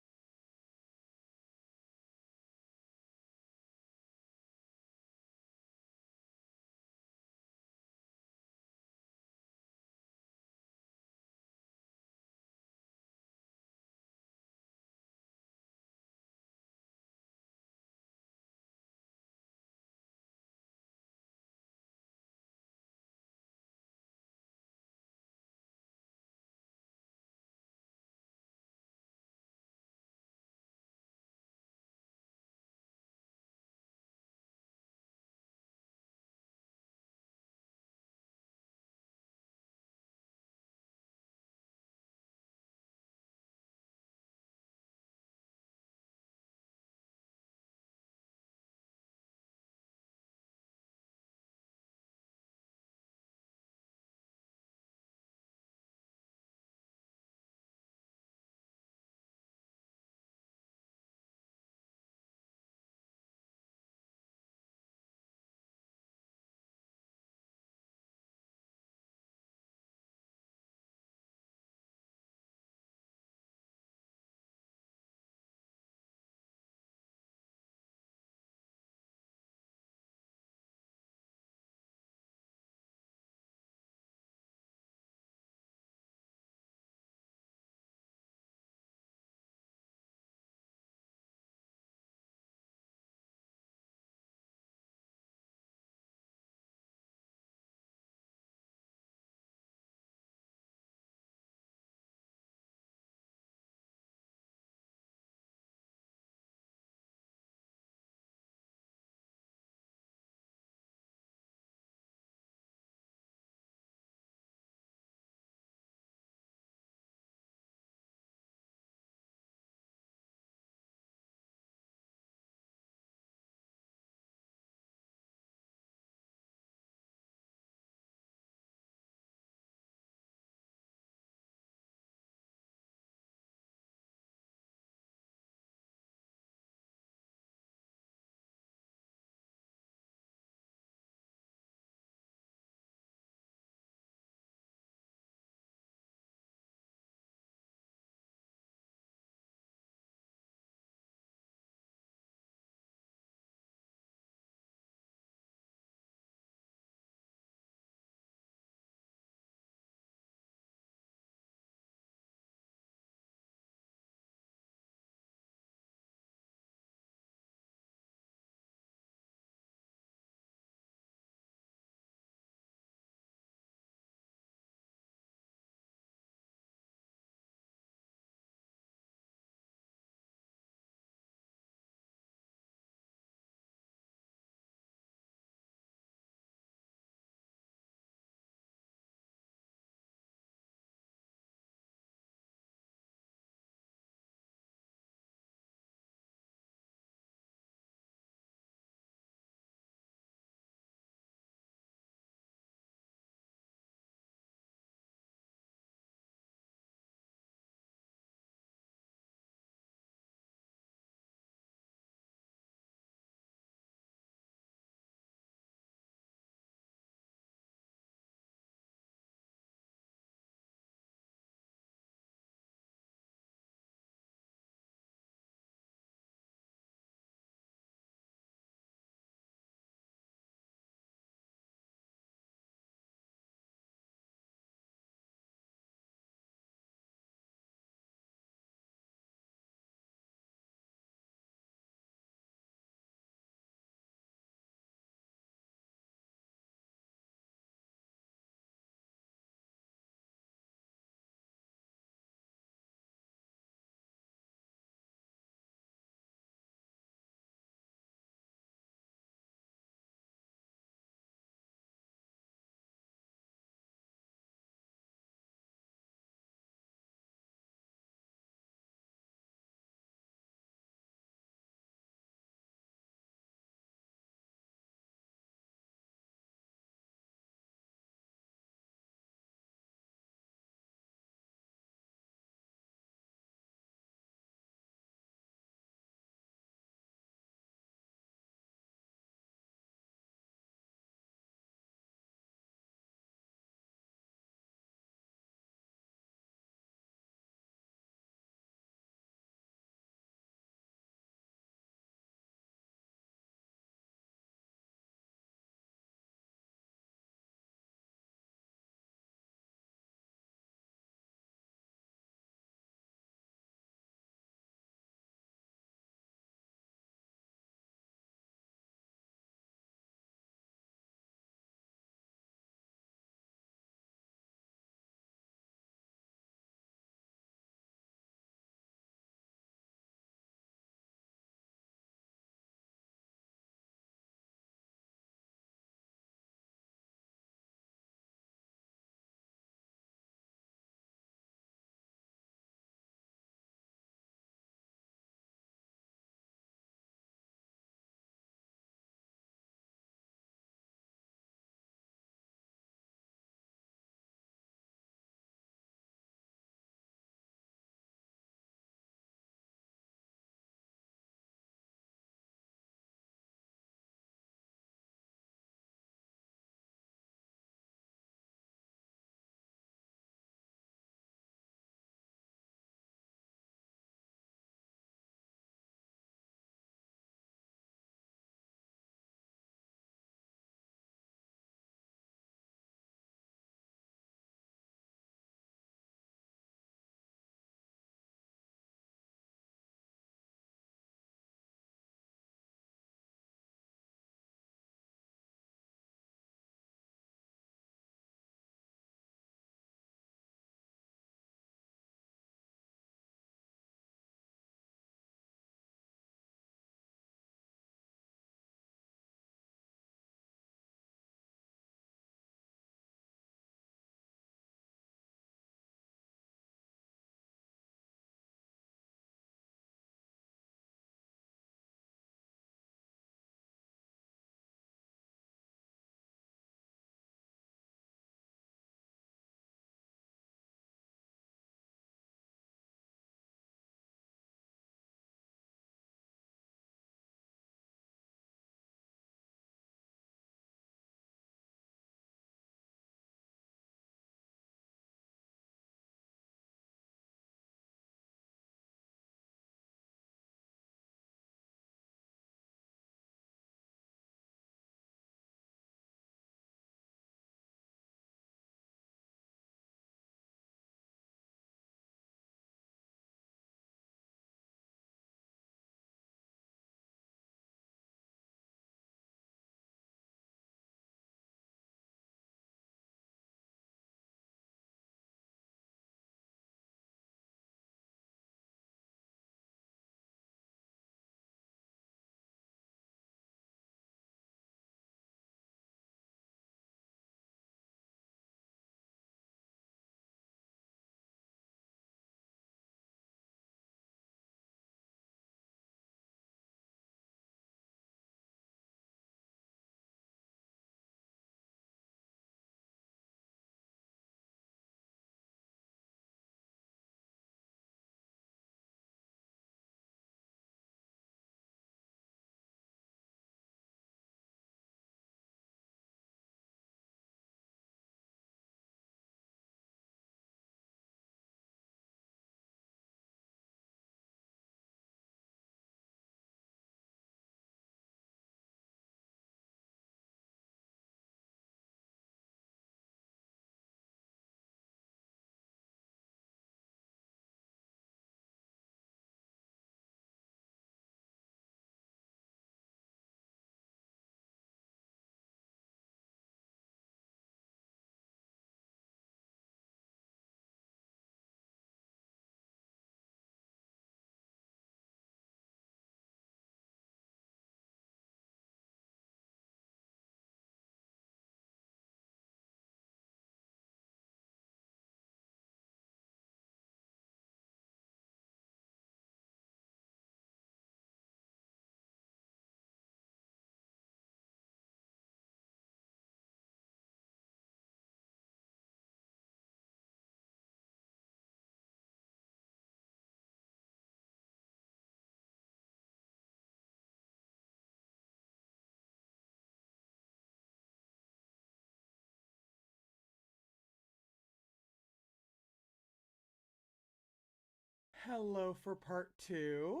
Hello for part 2.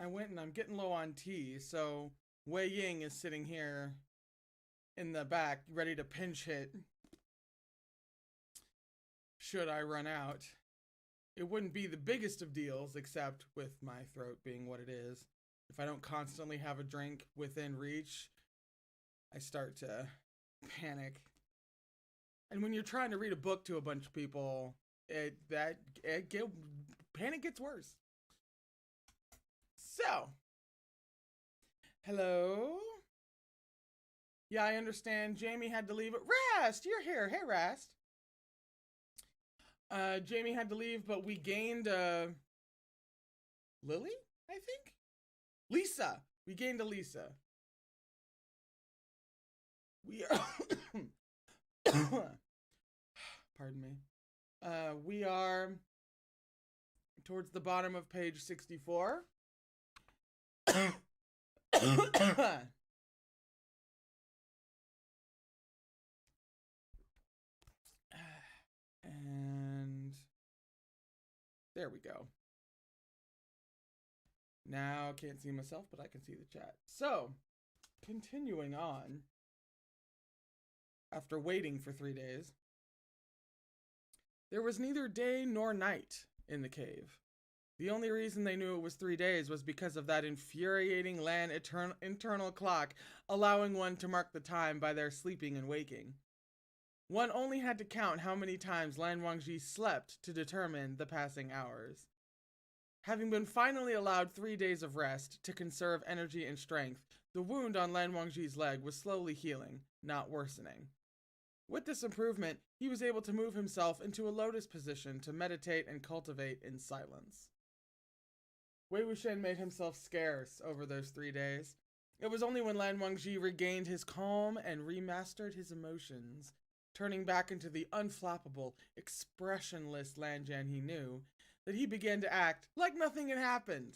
I went and I'm getting low on tea, so Wei Ying is sitting here in the back, ready to pinch hit should I run out. It wouldn't be the biggest of deals, except with my throat being what it is. If I don't constantly have a drink within reach, I start to panic. And when you're trying to read a book to a bunch of people, panic gets worse. So, hello. Yeah, I understand Jamie had to leave. Rast, you're here. Hey, Rast. Jamie had to leave, but we gained Lily, I think? Lisa. We gained a Lisa. We are pardon me. We are towards the bottom of page 64. And there we go. Now can't see myself, but I can see the chat. So, continuing on, after waiting for 3 days, there was neither day nor night in the cave. The only reason they knew it was 3 days was because of that infuriating land internal clock, allowing one to mark the time by their sleeping and waking. One only had to count how many times Lan Wangji slept to determine the passing hours. Having been finally allowed 3 days of rest to conserve energy and strength, the wound on Lan Wangji's leg was slowly healing, not worsening. With this improvement, he was able to move himself into a lotus position to meditate and cultivate in silence. Wei Wuxian made himself scarce over those 3 days. It was only when Lan Wangji regained his calm and remastered his emotions, turning back into the unflappable, expressionless Lan Jian he knew, that he began to act like nothing had happened.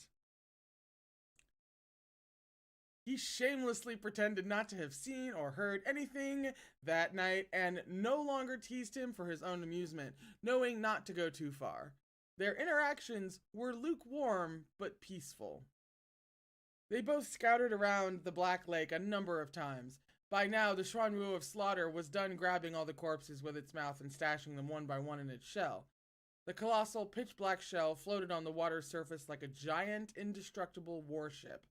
He shamelessly pretended not to have seen or heard anything that night and no longer teased him for his own amusement, knowing not to go too far. Their interactions were lukewarm but peaceful. They both scouted around the Black Lake a number of times. By now, the Xuanwu of Slaughter was done grabbing all the corpses with its mouth and stashing them one by one in its shell. The colossal pitch-black shell floated on the water's surface like a giant, indestructible warship.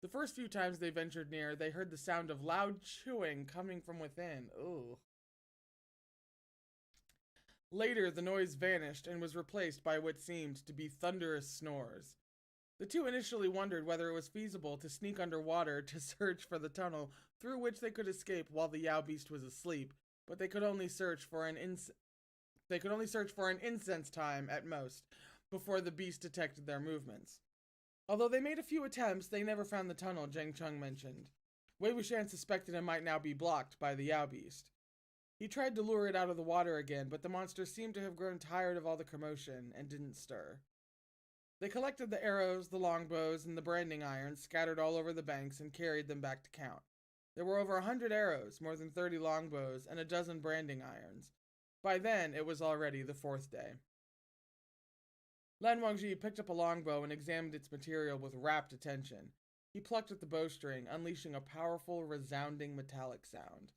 The first few times they ventured near, they heard the sound of loud chewing coming from within. Ugh. Later, the noise vanished and was replaced by what seemed to be thunderous snores. The two initially wondered whether it was feasible to sneak underwater to search for the tunnel through which they could escape while the Yao beast was asleep, but they could only search for an incense time at most before the beast detected their movements. Although they made a few attempts, they never found the tunnel Zheng Cheng mentioned. Wei Wuxian suspected it might now be blocked by the Yao beast. He tried to lure it out of the water again, but the monster seemed to have grown tired of all the commotion and didn't stir. They collected the arrows, the longbows, and the branding irons scattered all over the banks and carried them back to count. There were over 100 arrows, more than 30 longbows, and a dozen branding irons. By then, it was already the 4th day. Lan Wangji picked up a longbow and examined its material with rapt attention. He plucked at the bowstring, unleashing a powerful, resounding metallic sound.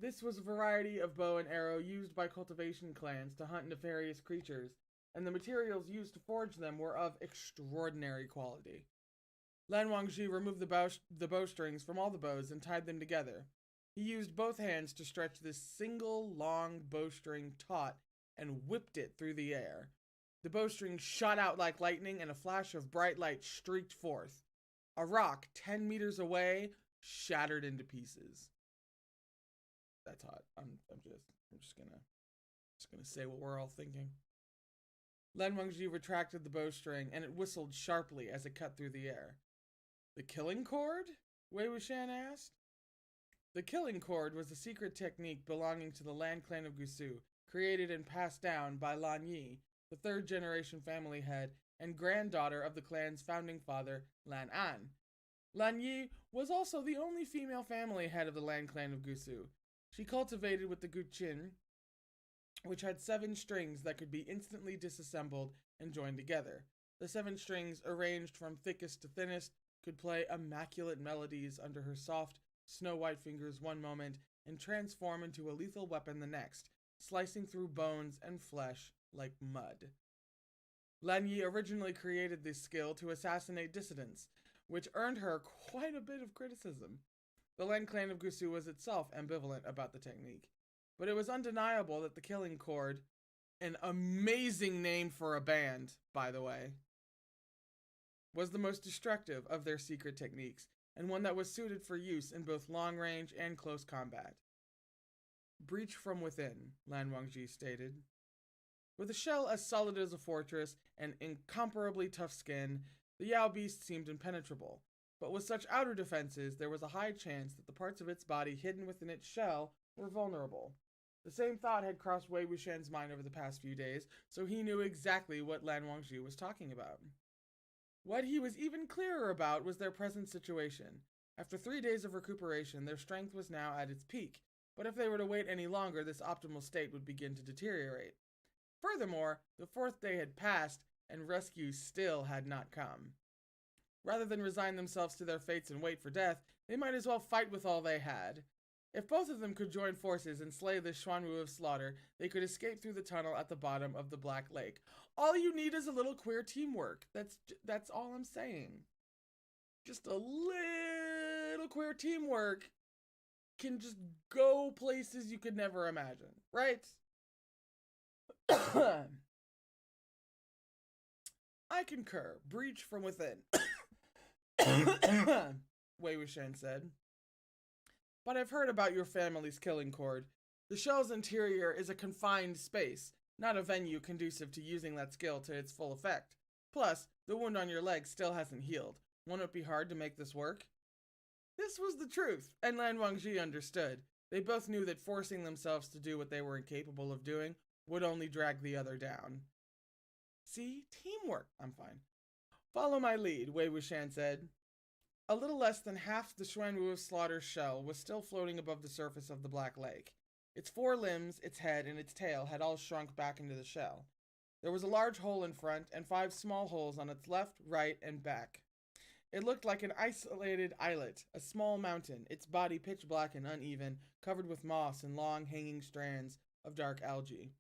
This was a variety of bow and arrow used by cultivation clans to hunt nefarious creatures, and the materials used to forge them were of extraordinary quality. Lan Wangji removed the bowstrings from all the bows and tied them together. He used both hands to stretch this single long bowstring taut and whipped it through the air. The bowstring shot out like lightning and a flash of bright light streaked forth. A rock 10 meters away shattered into pieces. That's hot. I'm just gonna say what we're all thinking. Lan Wangji retracted the bowstring, and it whistled sharply as it cut through the air. The killing cord? Wei Wuxian asked. The killing cord was a secret technique belonging to the Lan clan of Gusu, created and passed down by Lan Yi, the 3rd-generation family head and granddaughter of the clan's founding father, Lan An. Lan Yi was also the only female family head of the Lan clan of Gusu. She cultivated with the Guqin, which had 7 strings that could be instantly disassembled and joined together. The 7 strings, arranged from thickest to thinnest, could play immaculate melodies under her soft, snow-white fingers one moment and transform into a lethal weapon the next, slicing through bones and flesh like mud. Lan Yi originally created this skill to assassinate dissidents, which earned her quite a bit of criticism. The Lan clan of Gusu was itself ambivalent about the technique, but it was undeniable that the killing cord, an amazing name for a band, by the way, was the most destructive of their secret techniques, and one that was suited for use in both long-range and close combat. Breach from within, Lan Wangji stated. With a shell as solid as a fortress and incomparably tough skin, the Yao beast seemed impenetrable. But with such outer defenses, there was a high chance that the parts of its body hidden within its shell were vulnerable. The same thought had crossed Wei Wuxian's mind over the past few days, so he knew exactly what Lan Wangji was talking about. What he was even clearer about was their present situation. After 3 days of recuperation, their strength was now at its peak, but if they were to wait any longer, this optimal state would begin to deteriorate. Furthermore, the 4th day had passed, and rescue still had not come. Rather than resign themselves to their fates and wait for death, they might as well fight with all they had. If both of them could join forces and slay the Xuanwu of Slaughter, they could escape through the tunnel at the bottom of the Black Lake. All you need is a little queer teamwork. That's all I'm saying. Just a little queer teamwork can just go places you could never imagine, right? I concur. Breach from within. Wei Wuxian said. But I've heard about your family's killing cord. The shell's interior is a confined space, not a venue conducive to using that skill to its full effect. Plus, the wound on your leg still hasn't healed. Won't it be hard to make this work? This was the truth, and Lan Wangji understood. They both knew that forcing themselves to do what they were incapable of doing would only drag the other down. See? Teamwork. I'm fine. Follow my lead, Wei Wuxian said. A little less than half the Xuanwu of Slaughter's shell was still floating above the surface of the Black Lake. Its 4 limbs, its head, and its tail had all shrunk back into the shell. There was a large hole in front and 5 small holes on its left, right, and back. It looked like an isolated islet, a small mountain, its body pitch black and uneven, covered with moss and long hanging strands of dark algae.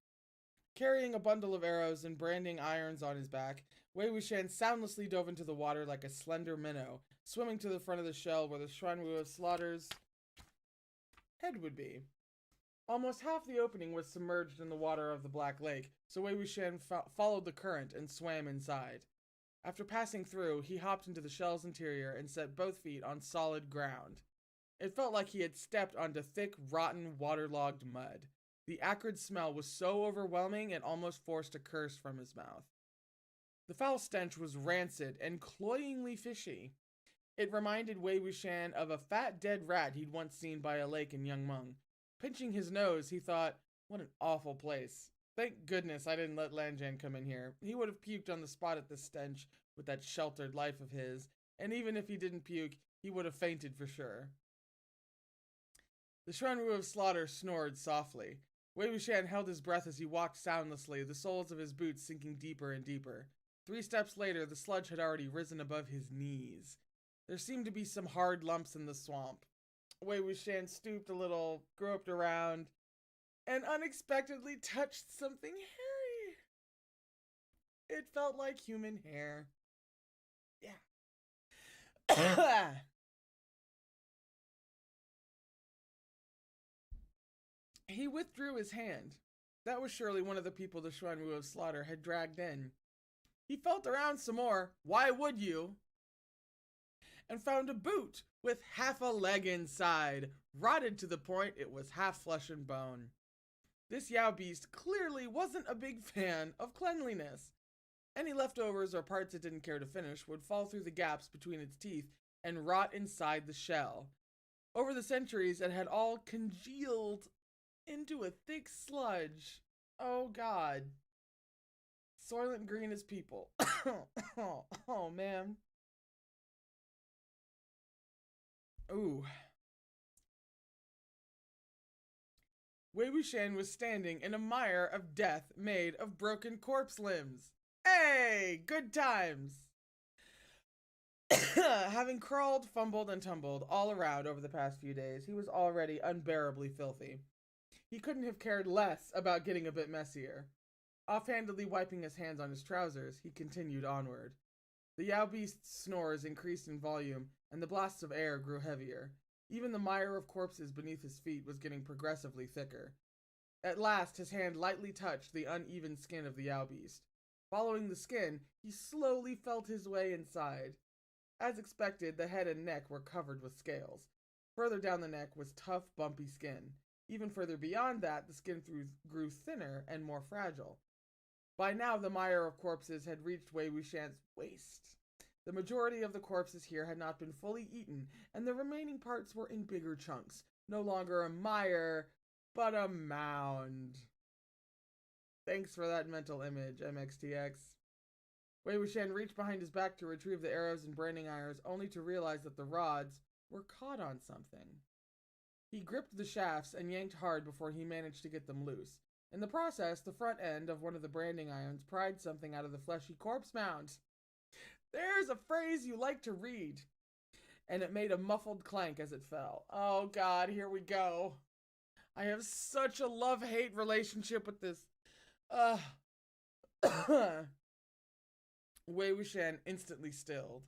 Carrying a bundle of arrows and branding irons on his back, Wei Wuxian soundlessly dove into the water like a slender minnow, swimming to the front of the shell where the Xuanwu of Slaughter's head would be. Almost half the opening was submerged in the water of the Black Lake, so Wei Wuxian followed the current and swam inside. After passing through, he hopped into the shell's interior and set both feet on solid ground. It felt like he had stepped onto thick, rotten, waterlogged mud. The acrid smell was so overwhelming it almost forced a curse from his mouth. The foul stench was rancid and cloyingly fishy. It reminded Wei Wuxian of a fat dead rat he'd once seen by a lake in Yangmeng. Pinching his nose, he thought, what an awful place. Thank goodness I didn't let Lanjian come in here. He would have puked on the spot at this stench with that sheltered life of his, and even if he didn't puke, he would have fainted for sure. The Xuanwu of Slaughter snored softly. Wei Wuxian held his breath as he walked soundlessly, the soles of his boots sinking deeper and deeper. 3 steps later, the sludge had already risen above his knees. There seemed to be some hard lumps in the swamp. Wei Wuxian stooped a little, groped around, and unexpectedly touched something hairy. It felt like human hair. Yeah. He withdrew his hand. That was surely one of the people the Xuanwu of Slaughter had dragged in. He felt around some more, why would you? And found a boot with half a leg inside, rotted to the point it was half flesh and bone. This Yao beast clearly wasn't a big fan of cleanliness. Any leftovers or parts it didn't care to finish would fall through the gaps between its teeth and rot inside the shell. Over the centuries, it had all congealed into a thick sludge. Oh God. Soylent Green is people. Oh man. Ooh. Wei Wuxian was standing in a mire of death made of broken corpse limbs. Hey, good times! Having crawled, fumbled, and tumbled all around over the past few days, he was already unbearably filthy. He couldn't have cared less about getting a bit messier. Offhandedly wiping his hands on his trousers, he continued onward. The Yao Beast's snores increased in volume, and the blasts of air grew heavier. Even the mire of corpses beneath his feet was getting progressively thicker. At last, his hand lightly touched the uneven skin of the Yao Beast. Following the skin, he slowly felt his way inside. As expected, the head and neck were covered with scales. Further down the neck was tough, bumpy skin. Even further beyond that, the skin grew thinner and more fragile. By now, the mire of corpses had reached Wei Wuxian's waist. The majority of the corpses here had not been fully eaten, and the remaining parts were in bigger chunks. No longer a mire, but a mound. Thanks for that mental image, MXTX. Wei Wuxian reached behind his back to retrieve the arrows and branding irons, only to realize that the rods were caught on something. He gripped the shafts and yanked hard before he managed to get them loose. In the process, the front end of one of the branding irons pried something out of the fleshy corpse mound. There's a phrase you like to read. And it made a muffled clank as it fell. Oh god, here we go. I have such a love-hate relationship with this. Wei Wuxian instantly stilled.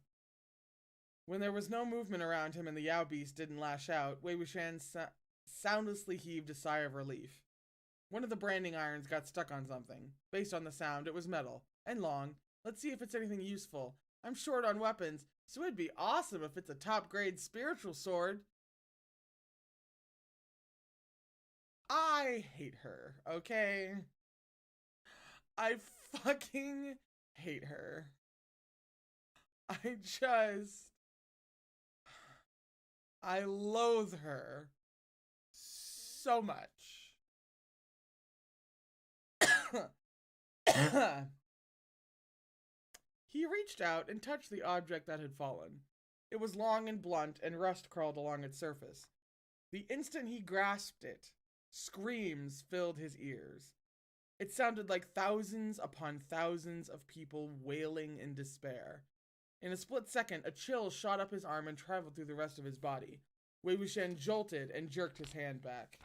When there was no movement around him and the Yao Beast didn't lash out, Wei Wuxian soundlessly heaved a sigh of relief. One of the branding irons got stuck on something. Based on the sound, it was metal. And long. Let's see if it's anything useful. I'm short on weapons, so it'd be awesome if it's a top-grade spiritual sword. I hate her, okay? I fucking hate her. I loathe her so much. He reached out and touched the object that had fallen. It was long and blunt, and rust crawled along its surface. The instant he grasped it, screams filled his ears. It sounded like thousands upon thousands of people wailing in despair. In a split second, a chill shot up his arm and traveled through the rest of his body. Wei Wuxian jolted and jerked his hand back.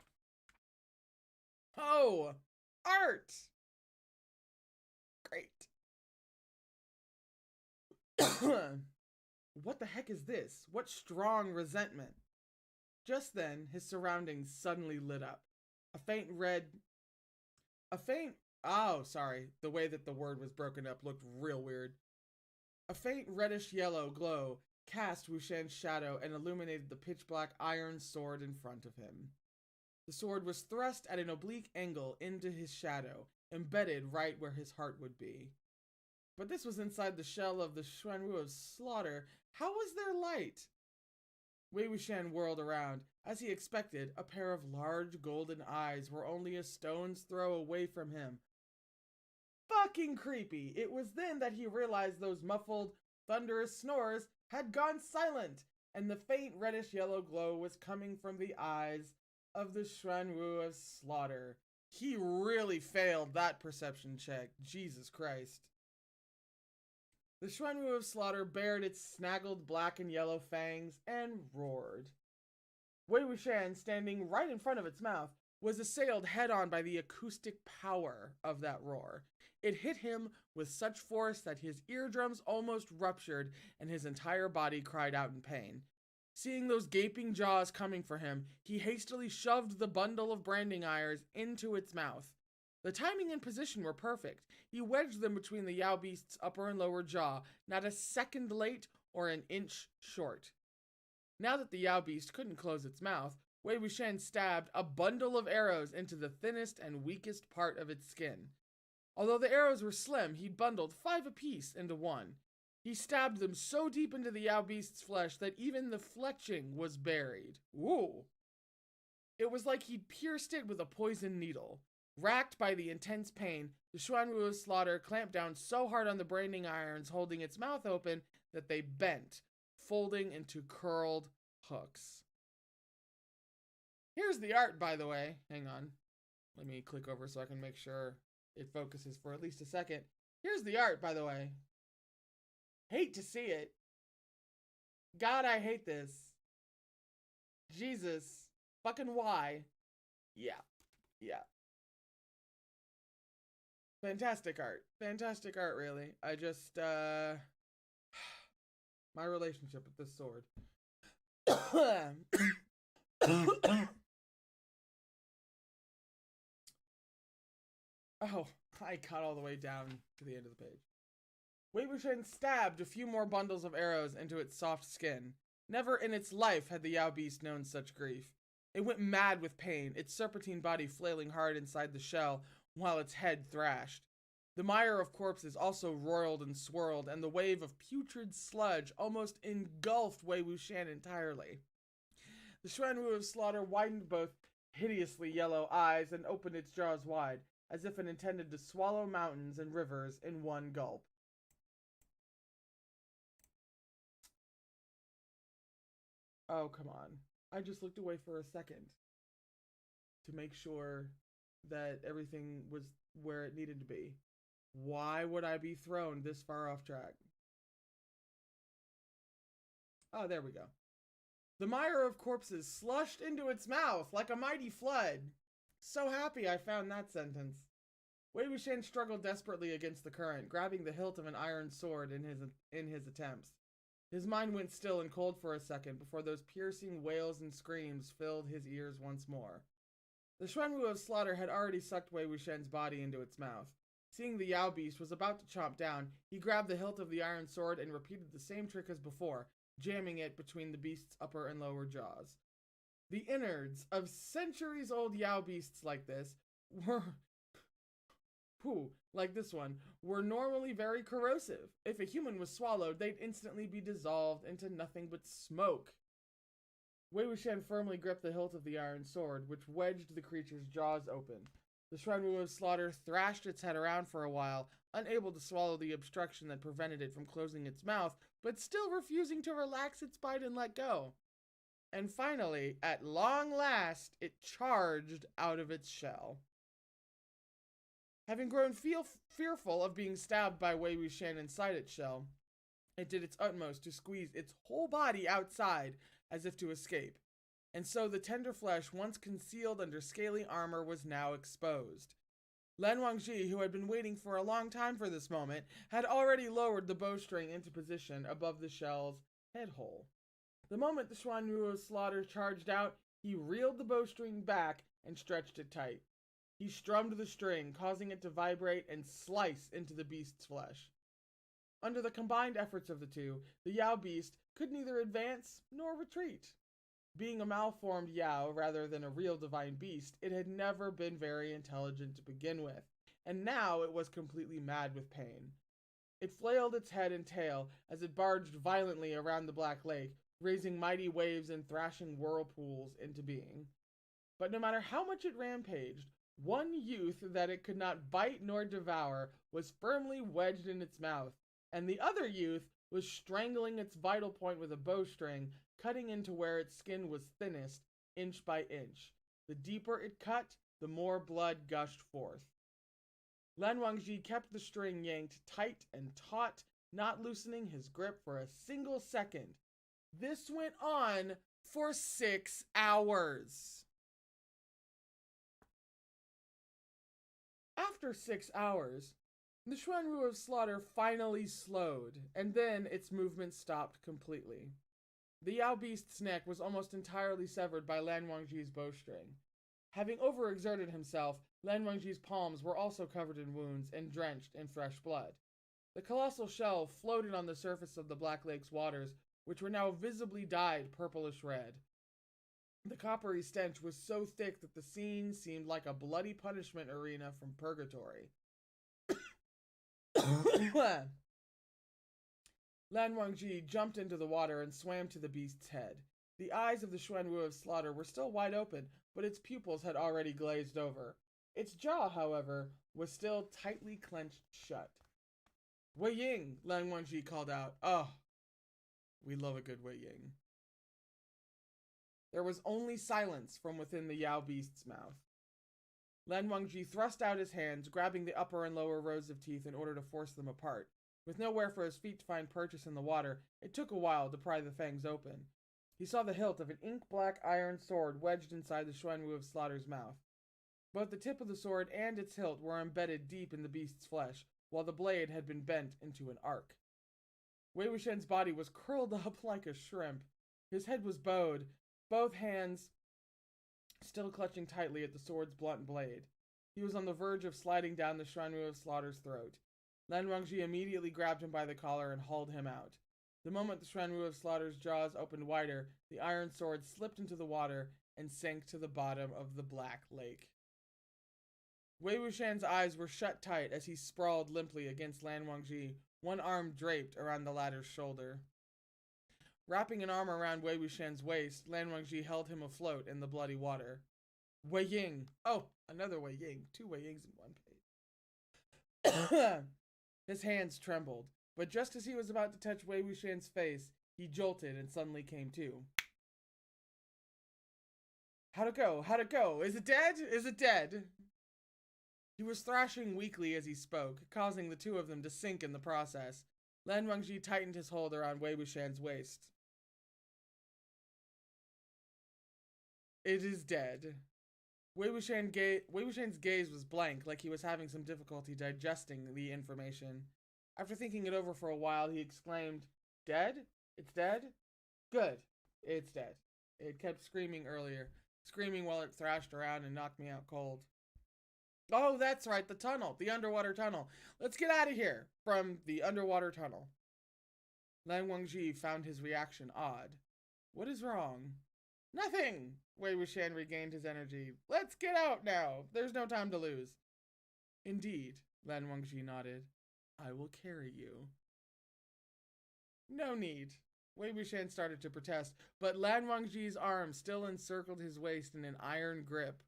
Oh! Art! Great. What the heck is this? What strong resentment? Just then, his surroundings suddenly lit up. The way that the word was broken up looked real weird. A faint reddish-yellow glow cast Wuxian's shadow and illuminated the pitch-black iron sword in front of him. The sword was thrust at an oblique angle into his shadow, embedded right where his heart would be. But this was inside the shell of the Xuanwu of Slaughter. How was there light? Wei Wuxian whirled around. As he expected, a pair of large golden eyes were only a stone's throw away from him. Fucking creepy. It was then that he realized those muffled, thunderous snores had gone silent, and the faint reddish-yellow glow was coming from the eyes of the Xuanwu of Slaughter. He really failed that perception check. Jesus Christ. The Xuanwu of Slaughter bared its snaggled black and yellow fangs and roared. Wei Wuxian, standing right in front of its mouth, was assailed head-on by the acoustic power of that roar. It hit him with such force that his eardrums almost ruptured and his entire body cried out in pain. Seeing those gaping jaws coming for him, he hastily shoved the bundle of branding irons into its mouth. The timing and position were perfect. He wedged them between the Yao Beast's upper and lower jaw, not a second late or an inch short. Now that the Yao Beast couldn't close its mouth, Wei Wuxian stabbed a bundle of arrows into the thinnest and weakest part of its skin. Although the arrows were slim, he'd bundled 5 apiece into one. He stabbed them so deep into the Yao Beast's flesh that even the fletching was buried. Ooh! It was like he'd pierced it with a poison needle. Racked by the intense pain, the Xuanwu of Slaughter clamped down so hard on the branding irons holding its mouth open that they bent, folding into curled hooks. Here's the art, by the way. Hang on. Let me click over so I can make sure it focuses for at least a second. Here's the art, by the way. Hate to see it. God, I hate this. Jesus. Fucking why? Yeah. Yeah. Fantastic art. Fantastic art, really. I just, my relationship with this sword. Oh, I got all the way down to the end of the page. Wei Wuxian stabbed a few more bundles of arrows into its soft skin. Never in its life had the Yao beast known such grief. It went mad with pain, its serpentine body flailing hard inside the shell while its head thrashed. The mire of corpses also roiled and swirled, and the wave of putrid sludge almost engulfed Wei Wuxian entirely. The Xuanwu of Slaughter widened both hideously yellow eyes and opened its jaws wide, as if it intended to swallow mountains and rivers in one gulp. Oh, come on. I just looked away for a second to make sure that everything was where it needed to be. Why would I be thrown this far off track? Oh, there we go. The mire of corpses slushed into its mouth like a mighty flood. So happy I found that sentence. Wei Wuxian struggled desperately against the current, grabbing the hilt of an iron sword in his attempts. His mind went still and cold for a second before those piercing wails and screams filled his ears once more. The Xuanwu of Slaughter had already sucked Wei Wuxian's body into its mouth. Seeing the Yao beast was about to chomp down, he grabbed the hilt of the iron sword and repeated the same trick as before, jamming it between the beast's upper and lower jaws. The innards of centuries-old Yao beasts like this were... like this one, were normally very corrosive. If a human was swallowed, they'd instantly be dissolved into nothing but smoke. Wei Wuxian firmly gripped the hilt of the iron sword, which wedged the creature's jaws open. The Xuanwu of Slaughter thrashed its head around for a while, unable to swallow the obstruction that prevented it from closing its mouth, but still refusing to relax its bite and let go. And finally, at long last, it charged out of its shell. Having grown fearful of being stabbed by Wei Wuxian inside its shell, it did its utmost to squeeze its whole body outside as if to escape. And so the tender flesh once concealed under scaly armor was now exposed. Lan Wangji, who had been waiting for a long time for this moment, had already lowered the bowstring into position above the shell's head hole. The moment the Xuanwu of Slaughter charged out, he reeled the bowstring back and stretched it tight. He strummed the string, causing it to vibrate and slice into the beast's flesh. Under the combined efforts of the two, the Yao beast could neither advance nor retreat. Being a malformed Yao rather than a real divine beast, it had never been very intelligent to begin with, and now it was completely mad with pain. It flailed its head and tail as it barged violently around the Black Lake, raising mighty waves and thrashing whirlpools into being. But no matter how much it rampaged, one youth that it could not bite nor devour was firmly wedged in its mouth, and the other youth was strangling its vital point with a bowstring, cutting into where its skin was thinnest, inch by inch. The deeper it cut, the more blood gushed forth. Lan Wangji kept the string yanked tight and taut, not loosening his grip for a single second. This went on for 6 hours. After 6 hours, the Xuanwu of Slaughter finally slowed, and then its movement stopped completely. The Yao beast's neck was almost entirely severed by Lan Wangji's bowstring. Having overexerted himself, Lan Wangji's palms were also covered in wounds and drenched in fresh blood. The colossal shell floated on the surface of the Black Lake's waters, which were now visibly dyed purplish red. The coppery stench was so thick that the scene seemed like a bloody punishment arena from purgatory. Lan Wangji jumped into the water and swam to the beast's head. The eyes of the Xuanwu of Slaughter were still wide open, but its pupils had already glazed over. Its jaw, however, was still tightly clenched shut. "Wei Ying," Lan Wangji called out. "Oh, we love a good Wei Ying." There was only silence from within the Yao beast's mouth. Lan Wangji thrust out his hands, grabbing the upper and lower rows of teeth in order to force them apart. With nowhere for his feet to find purchase in the water, it took a while to pry the fangs open. He saw the hilt of an ink-black iron sword wedged inside the Xuanwu of Slaughter's mouth. Both the tip of the sword and its hilt were embedded deep in the beast's flesh, while the blade had been bent into an arc. Wei Wuxian's body was curled up like a shrimp. His head was bowed, both hands still clutching tightly at the sword's blunt blade. He was on the verge of sliding down the Xuanwu of Slaughter's throat. Lan Wangji immediately grabbed him by the collar and hauled him out. The moment the Xuanwu of Slaughter's jaws opened wider, the iron sword slipped into the water and sank to the bottom of the black lake. Wei Wuxian's eyes were shut tight as he sprawled limply against Lan Wangji, one arm draped around the latter's shoulder. Wrapping an arm around Wei Wuxian's waist, Lan Wangji held him afloat in the bloody water. Wei Ying. Oh, another Wei Ying. 2 Wei Yings in one page. His hands trembled, but just as he was about to touch Wei Wuxian's face, he jolted and suddenly came to. How'd it go? How'd it go? Is it dead? Is it dead? He was thrashing weakly as he spoke, causing the two of them to sink in the process. Lan Wangji tightened his hold around Wei Wuxian's waist. It is dead. Wei Wuxian's gaze was blank, like he was having some difficulty digesting the information. After thinking it over for a while, he exclaimed, "Dead? It's dead? Good. It's dead." It kept screaming earlier, screaming while it thrashed around and knocked me out cold. Oh, that's right, the tunnel, the underwater tunnel. Let's get out of here from the underwater tunnel. Lan Wangji found his reaction odd. What is wrong? Nothing! Wei Wuxian regained his energy. Let's get out now. There's no time to lose. Indeed, Lan Wangji nodded. I will carry you. No need. Wei Wuxian started to protest, but Lan Wangji's arm still encircled his waist in an iron grip.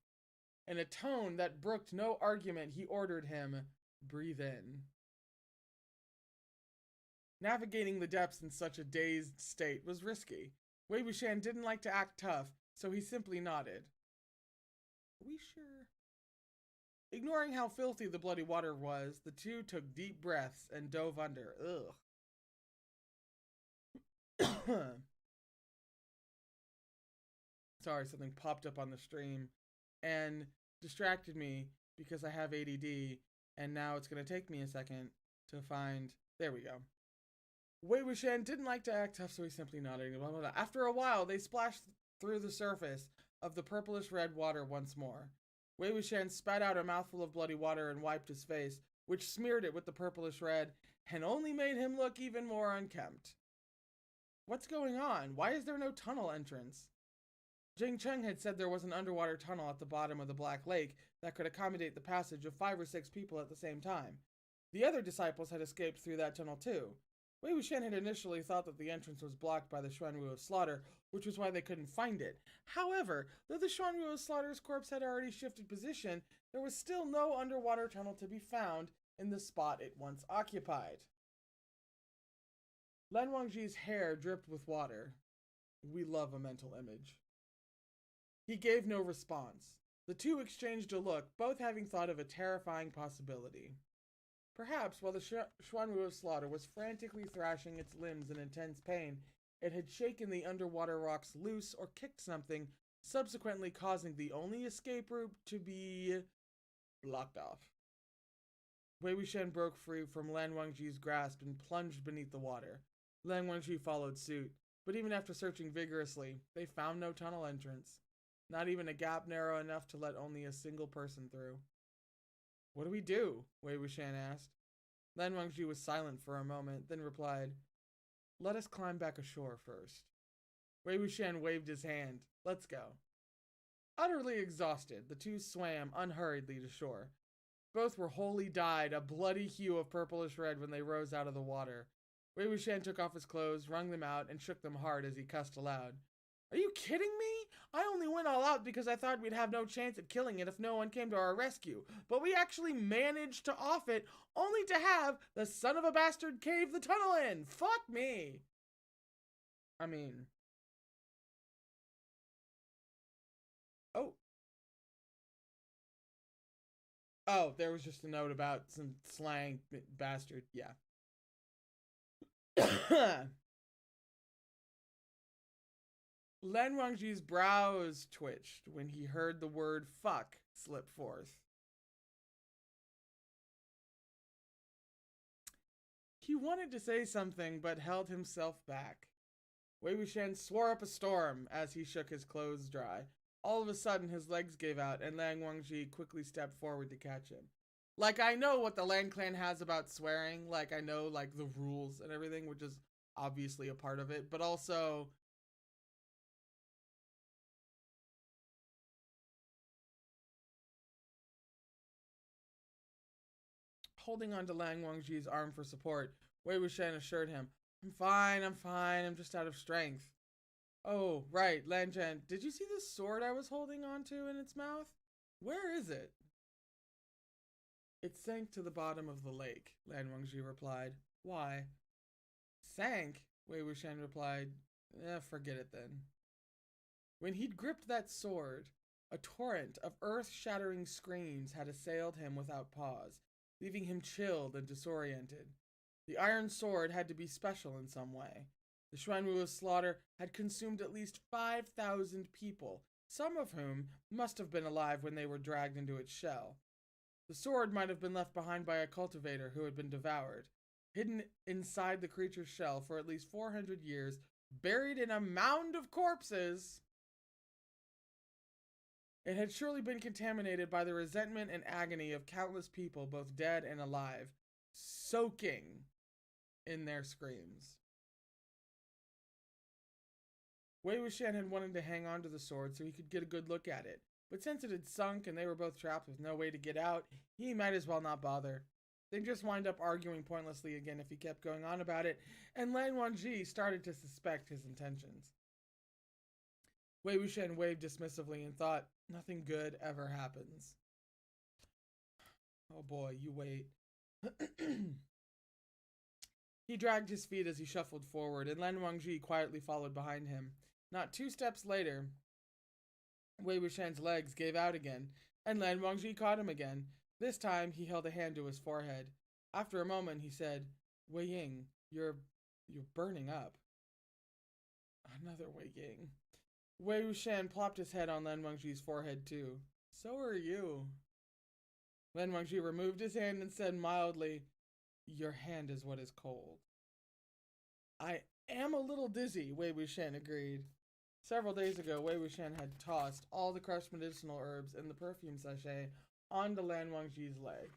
In a tone that brooked no argument, he ordered him, breathe in. Navigating the depths in such a dazed state was risky. Wei Wuxian didn't like to act tough, so he simply nodded. Are we sure? Ignoring how filthy the bloody water was, the two took deep breaths and dove under. Ugh. Sorry, something popped up on the stream and distracted me because I have ADD, and now it's going to take me a second to find... There we go. Wei Wuxian didn't like to act tough, so he simply nodded. Blah, blah, blah. After a while, they splashed through the surface of the purplish red water once more. Wei Wuxian spat out a mouthful of bloody water and wiped his face, which smeared it with the purplish red and only made him look even more unkempt. What's going on? Why is there no tunnel entrance? Jing Cheng had said there was an underwater tunnel at the bottom of the Black Lake that could accommodate the passage of 5 or 6 people at the same time. The other disciples had escaped through that tunnel too. Wei Wuxian had initially thought that the entrance was blocked by the Xuanwu of Slaughter, which was why they couldn't find it. However, though the Xuanwu of Slaughter's corpse had already shifted position, there was still no underwater tunnel to be found in the spot it once occupied. Lan Wangji's hair dripped with water. We love a mental image. He gave no response. The two exchanged a look, both having thought of a terrifying possibility. Perhaps while the Xuanwu of Slaughter was frantically thrashing its limbs in intense pain, it had shaken the underwater rocks loose or kicked something, subsequently causing the only escape route to be blocked off. Wei Wuxian broke free from Lan Wangji's grasp and plunged beneath the water. Lan Wangji followed suit, but even after searching vigorously, they found no tunnel entrance. Not even a gap narrow enough to let only a single person through. What do we do? Wei Wuxian asked. Lan Wangji was silent for a moment, then replied, Let us climb back ashore first. Wei Wuxian waved his hand. Let's go. Utterly exhausted, the two swam unhurriedly to shore. Both were wholly dyed a bloody hue of purplish red when they rose out of the water. Wei Wuxian took off his clothes, wrung them out, and shook them hard as he cussed aloud. Are you kidding me? I only went all out because I thought we'd have no chance at killing it if no one came to our rescue. But we actually managed to off it, only to have the son of a bastard cave the tunnel in. Fuck me. I mean, Oh, there was just a note about some slang bastard. Yeah. Lan Wangji's brows twitched when he heard the word fuck slip forth. He wanted to say something but held himself back. Wei Wuxian swore up a storm as he shook his clothes dry. All of a sudden, his legs gave out, and Lan Wangji quickly stepped forward to catch him. Like, I know what the Lan clan has about swearing. Like, I know, like, the rules and everything, which is obviously a part of it. But also, holding on to Lan Wangji's arm for support, Wei Wuxian assured him, I'm fine, I'm just out of strength. Oh, right, Lan Zhan, did you see the sword I was holding onto in its mouth? Where is it? It sank to the bottom of the lake, Lan Wangji replied. Why? Sank? Wei Wuxian replied. Forget it then. When he'd gripped that sword, a torrent of earth-shattering screams had assailed him without pause, leaving him chilled and disoriented. The iron sword had to be special in some way. The Xuanwu's slaughter had consumed at least 5,000 people, some of whom must have been alive when they were dragged into its shell. The sword might have been left behind by a cultivator who had been devoured, hidden inside the creature's shell for at least 400 years, buried in a mound of corpses. It had surely been contaminated by the resentment and agony of countless people, both dead and alive, soaking in their screams. Wei Wuxian had wanted to hang on to the sword so he could get a good look at it, but since it had sunk and they were both trapped with no way to get out, he might as well not bother. They'd just wind up arguing pointlessly again if he kept going on about it, and Lan Wangji started to suspect his intentions. Wei Wuxian waved dismissively and thought, nothing good ever happens. Oh boy, you wait. He dragged his feet as he shuffled forward, and Lan Wangji quietly followed behind him. Not 2 steps later, Wei Wuxian's legs gave out again, and Lan Wangji caught him again. This time, he held a hand to his forehead. After a moment, he said, Wei Ying, you're burning up. Another Wei Ying. Wei Wuxian plopped his head on Lan Wangji's forehead, too. So are you. Lan Wangji removed his hand and said mildly, your hand is what is cold. I am a little dizzy, Wei Wuxian agreed. Several days ago, Wei Wuxian had tossed all the crushed medicinal herbs in the perfume sachet onto Lan Wangji's leg.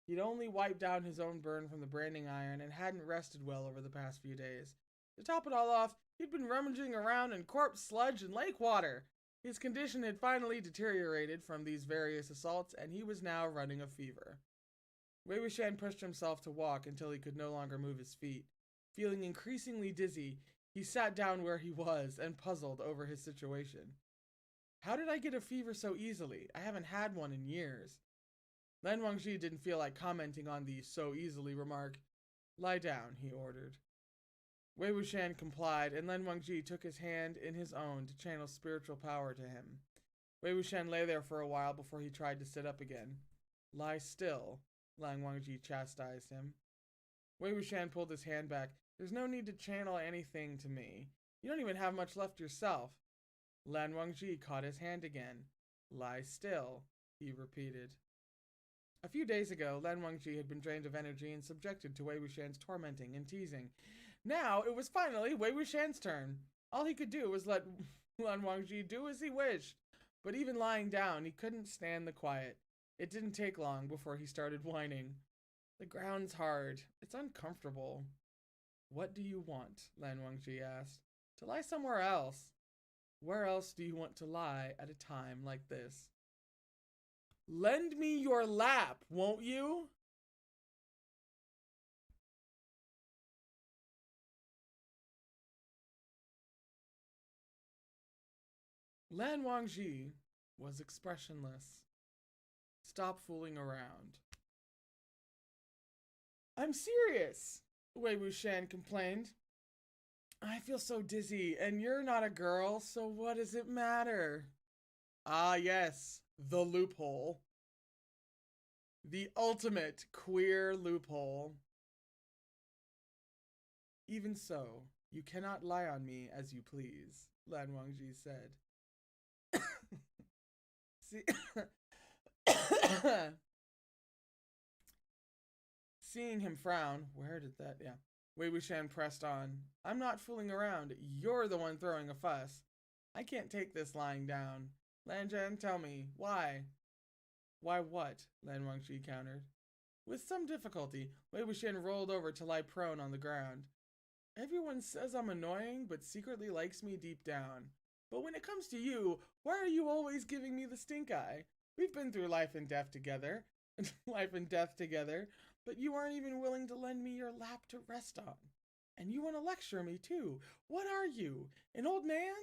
He'd only wiped down his own burn from the branding iron and hadn't rested well over the past few days. To top it all off, he'd been rummaging around in corpse sludge and lake water. His condition had finally deteriorated from these various assaults, and he was now running a fever. Wei Wuxian pushed himself to walk until he could no longer move his feet. Feeling increasingly dizzy, he sat down where he was and puzzled over his situation. How did I get a fever so easily? I haven't had one in years. Lan Wangji didn't feel like commenting on the so easily remark. Lie down, he ordered. Wei Wuxian complied, and Lan Wangji took his hand in his own to channel spiritual power to him. Wei Wuxian lay there for a while before he tried to sit up again. Lie still, Lan Wangji chastised him. Wei Wuxian pulled his hand back. There's no need to channel anything to me. You don't even have much left yourself. Lan Wangji caught his hand again. Lie still, he repeated. A few days ago, Lan Wangji had been drained of energy and subjected to Wei Wuxian's tormenting and teasing. Now, it was finally Wei Wuxian's turn. All he could do was let Lan Wangji do as he wished. But even lying down, he couldn't stand the quiet. It didn't take long before he started whining. The ground's hard. It's uncomfortable. What do you want? Lan Wangji asked. To lie somewhere else. Where else do you want to lie at a time like this? Lend me your lap, won't you? Lan Wangji was expressionless. Stop fooling around. I'm serious, Wei Wuxian complained. I feel so dizzy, and you're not a girl, so what does it matter? Ah, yes, the loophole. The ultimate queer loophole. Even so, you cannot lie on me as you please, Lan Wangji said. See, seeing him frown, where did that, yeah. Wei Wuxian pressed on. I'm not fooling around. You're the one throwing a fuss. I can't take this lying down. Lan Zhan, tell me, why? Why what? Lan Wangji countered. With some difficulty, Wei Wuxian rolled over to lie prone on the ground. Everyone says I'm annoying, but secretly likes me deep down. But when it comes to you, why are you always giving me the stink eye? We've been through life and death together, but you aren't even willing to lend me your lap to rest on. And you want to lecture me too. What are you, an old man?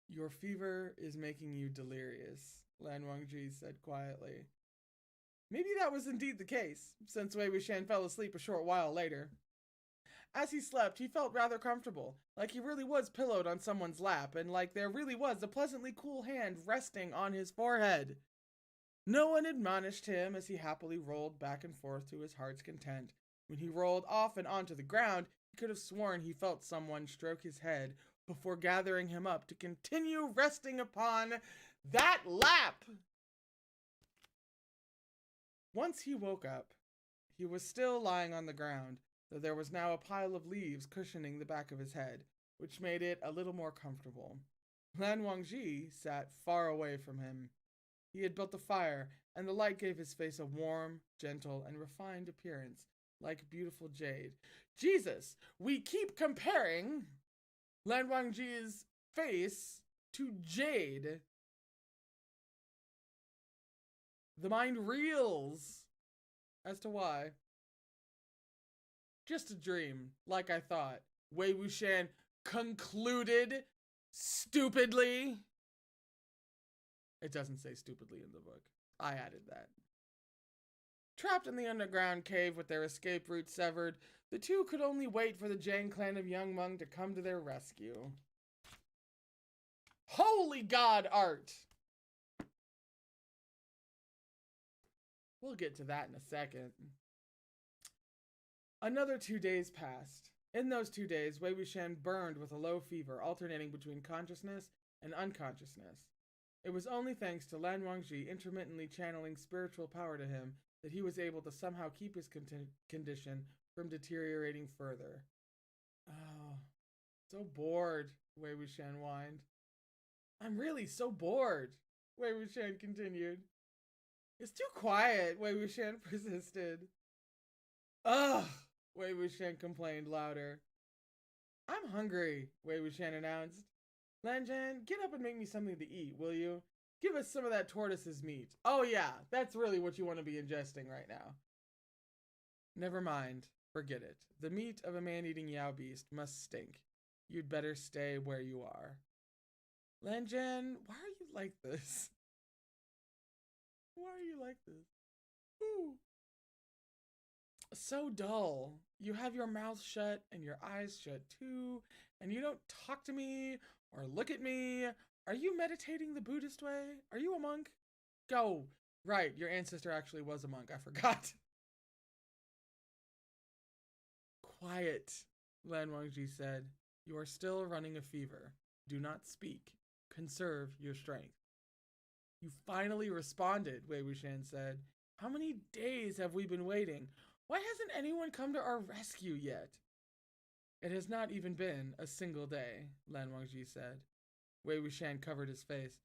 Your fever is making you delirious, Lan Wangji said quietly. Maybe that was indeed the case, since Wei Wuxian fell asleep a short while later. As he slept, he felt rather comfortable, like he really was pillowed on someone's lap, and like there really was a pleasantly cool hand resting on his forehead. No one admonished him as he happily rolled back and forth to his heart's content. When he rolled off and onto the ground, he could have sworn he felt someone stroke his head before gathering him up to continue resting upon that lap. Once he woke up, he was still lying on the ground, though there was now a pile of leaves cushioning the back of his head, which made it a little more comfortable. Lan Wangji sat far away from him. He had built a fire, and the light gave his face a warm, gentle, and refined appearance, like beautiful jade. Jesus, we keep comparing Lan Wangji's face to jade. The mind reels as to why. Just a dream, like I thought. Wei Wuxian concluded stupidly. It doesn't say stupidly in the book. I added that. Trapped in the underground cave with their escape route severed, the two could only wait for the Jang clan of Young Meng to come to their rescue. Holy God, art! We'll get to that in a second. Another 2 days passed. In those 2 days, Wei Wuxian burned with a low fever, alternating between consciousness and unconsciousness. It was only thanks to Lan Wangji intermittently channeling spiritual power to him that he was able to somehow keep his condition from deteriorating further. Oh, so bored, Wei Wuxian whined. I'm really so bored, Wei Wuxian continued. It's too quiet, Wei Wuxian persisted. Ugh, Wei Wuxian complained louder. I'm hungry, Wei Wuxian announced. Lan Zhan, get up and make me something to eat, will you? Give us some of that tortoise's meat. Oh yeah, that's really what you want to be ingesting right now. Never mind, forget it. The meat of a man-eating Yao beast must stink. You'd better stay where you are. Lan Zhan, why are you like this? Why are you like this? Ooh. So dull. You have your mouth shut and your eyes shut too, and you don't talk to me or look at me. Are you meditating the Buddhist way? Are you a monk? Go. Right, your ancestor actually was a monk. I forgot. Quiet, Lan Wangji said. You are still running a fever. Do not speak. Conserve your strength. You finally responded, Wei Wuxian said. How many days have we been waiting? Why hasn't anyone come to our rescue yet? It has not even been a single day, Lan Wangji said. Wei Wuxian covered his face.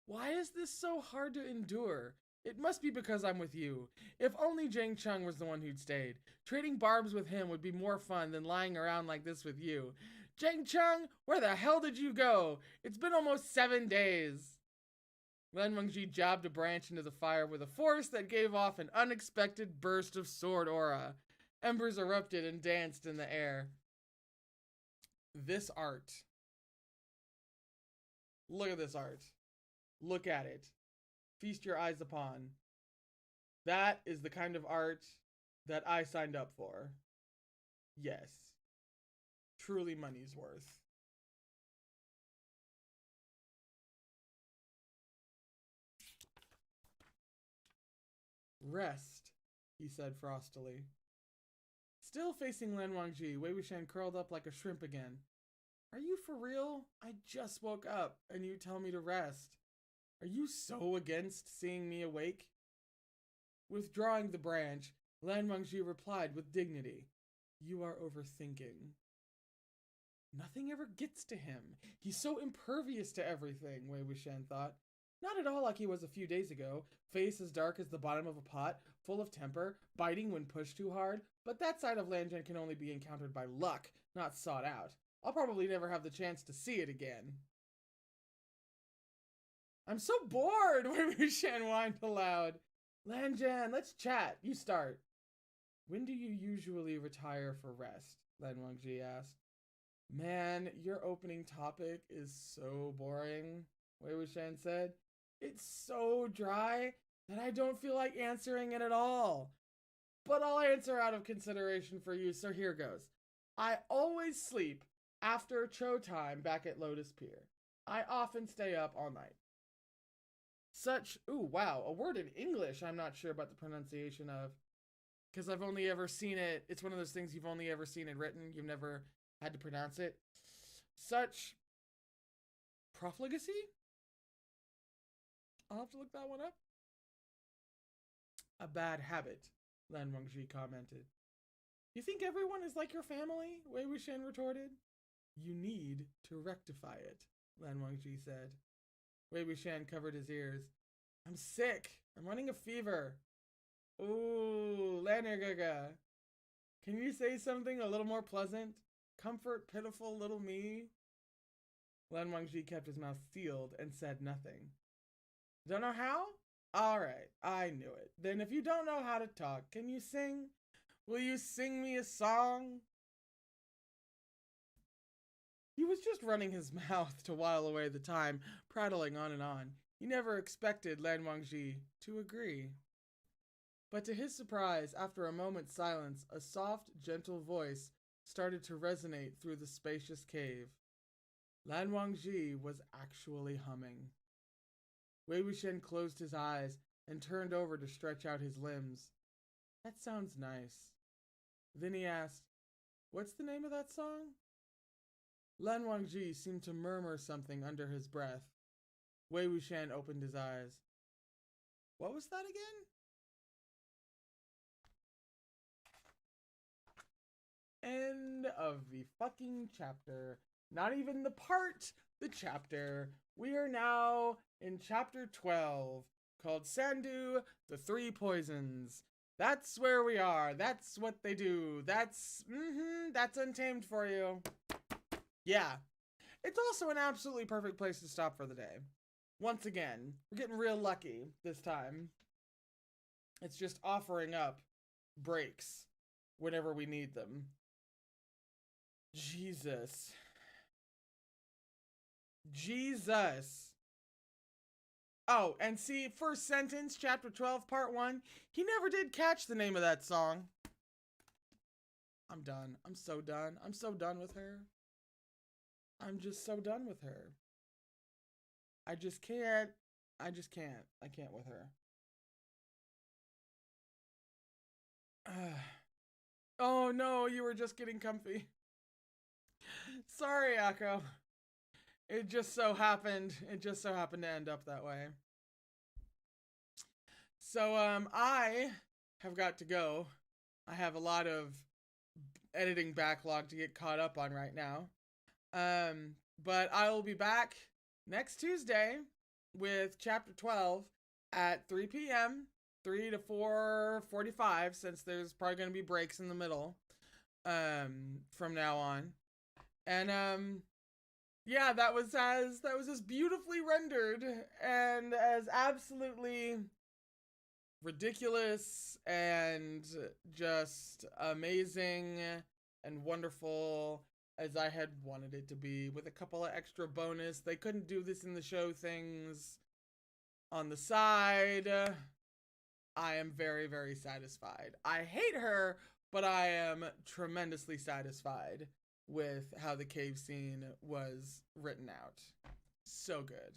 Why is this so hard to endure? It must be because I'm with you. If only Jang Chung was the one who'd stayed. Trading barbs with him would be more fun than lying around like this with you. Jang Chung, where the hell did you go? It's been almost 7 days. Lan Wangji jabbed a branch into the fire with a force that gave off an unexpected burst of sword aura. Embers erupted and danced in the air. This art. Look at this art. Look at it. Feast your eyes upon. That is the kind of art that I signed up for. Yes. Truly money's worth. Rest, he said frostily. Still facing Lan Wangji, Wei Wuxian curled up like a shrimp again. Are you for real? I just woke up, and you tell me to rest. Are you so against seeing me awake? Withdrawing the branch, Lan Wangji replied with dignity. You are overthinking. Nothing ever gets to him. He's so impervious to everything, Wei Wuxian thought. Not at all like he was a few days ago. Face as dark as the bottom of a pot, full of temper, biting when pushed too hard. But that side of Lan Zhan can only be encountered by luck, not sought out. I'll probably never have the chance to see it again. I'm so bored, Wei Wuxian whined aloud. Lan Zhan, let's chat. You start. When do you usually retire for rest? Lan Wangji asked. Man, your opening topic is so boring, Wei Wuxian said. It's so dry that I don't feel like answering it at all. But I'll answer out of consideration for you, so here goes. I always sleep after Cho time back at Lotus Pier. I often stay up all night. Ooh, wow, a word in English I'm not sure about the pronunciation of. Because I've only ever seen it, it's one of those things you've only ever seen it written, you've never had to pronounce it. Such profligacy? I'll have to look that one up. A bad habit, Lan Wangji commented. You think everyone is like your family? Wei Wuxian retorted. You need to rectify it, Lan Wangji said. Wei Wuxian covered his ears. I'm sick. I'm running a fever. Ooh, Lan Ergaga. Can you say something a little more pleasant? Comfort pitiful little me? Lan Wangji kept his mouth sealed and said nothing. Don't know how? Alright, I knew it. Then if you don't know how to talk, can you sing? Will you sing me a song? He was just running his mouth to while away the time, prattling on and on. He never expected Lan Wangji to agree. But to his surprise, after a moment's silence, a soft, gentle voice started to resonate through the spacious cave. Lan Wangji was actually humming. Wei Wuxian closed his eyes and turned over to stretch out his limbs. That sounds nice. Then he asked, What's the name of that song? Lan Wangji seemed to murmur something under his breath. Wei Wuxian opened his eyes. What was that again? End of the fucking chapter. Not even the part, the chapter. We are now in chapter 12, called Sandu, the Three Poisons. That's where we are. That's what they do. That's Untamed for you. Yeah. It's also an absolutely perfect place to stop for the day. Once again, we're getting real lucky this time. It's just offering up breaks whenever we need them. Jesus. Oh, and see, first sentence, chapter 12, part 1. He never did catch the name of that song. I'm done. I'm so done. I'm so done with her. I'm just so done with her. I just can't. I can't with her. Oh no, you were just getting comfy. Sorry, Akko. It just so happened to end up that way. So, I have got to go. I have a lot of editing backlog to get caught up on right now. But I will be back next Tuesday with chapter 12 at 3 p.m., 3 to 4:45, since there's probably going to be breaks in the middle, from now on. And, yeah, that was as beautifully rendered and as absolutely ridiculous and just amazing and wonderful as I had wanted it to be, with a couple of extra bonus. They couldn't do this in the show things on the side. I am very, very satisfied. I hate her, but I am tremendously satisfied with how the cave scene was written out. So good.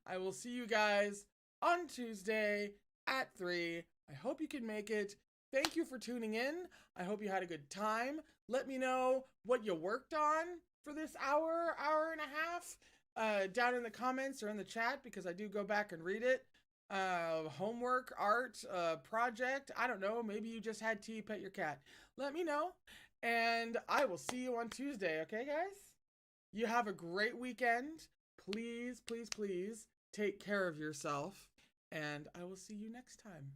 I will see you guys on Tuesday at 3 I hope you can make it. Thank you for tuning in. I hope you had a good time. Let me know what you worked on for this hour and a half down in the comments or in the chat, because I do go back and read it. Homework, art, project, I don't know. Maybe you just had tea, pet your cat. Let me know. And I will see you on Tuesday, okay, guys? You have a great weekend. Please, please, please take care of yourself. And I will see you next time.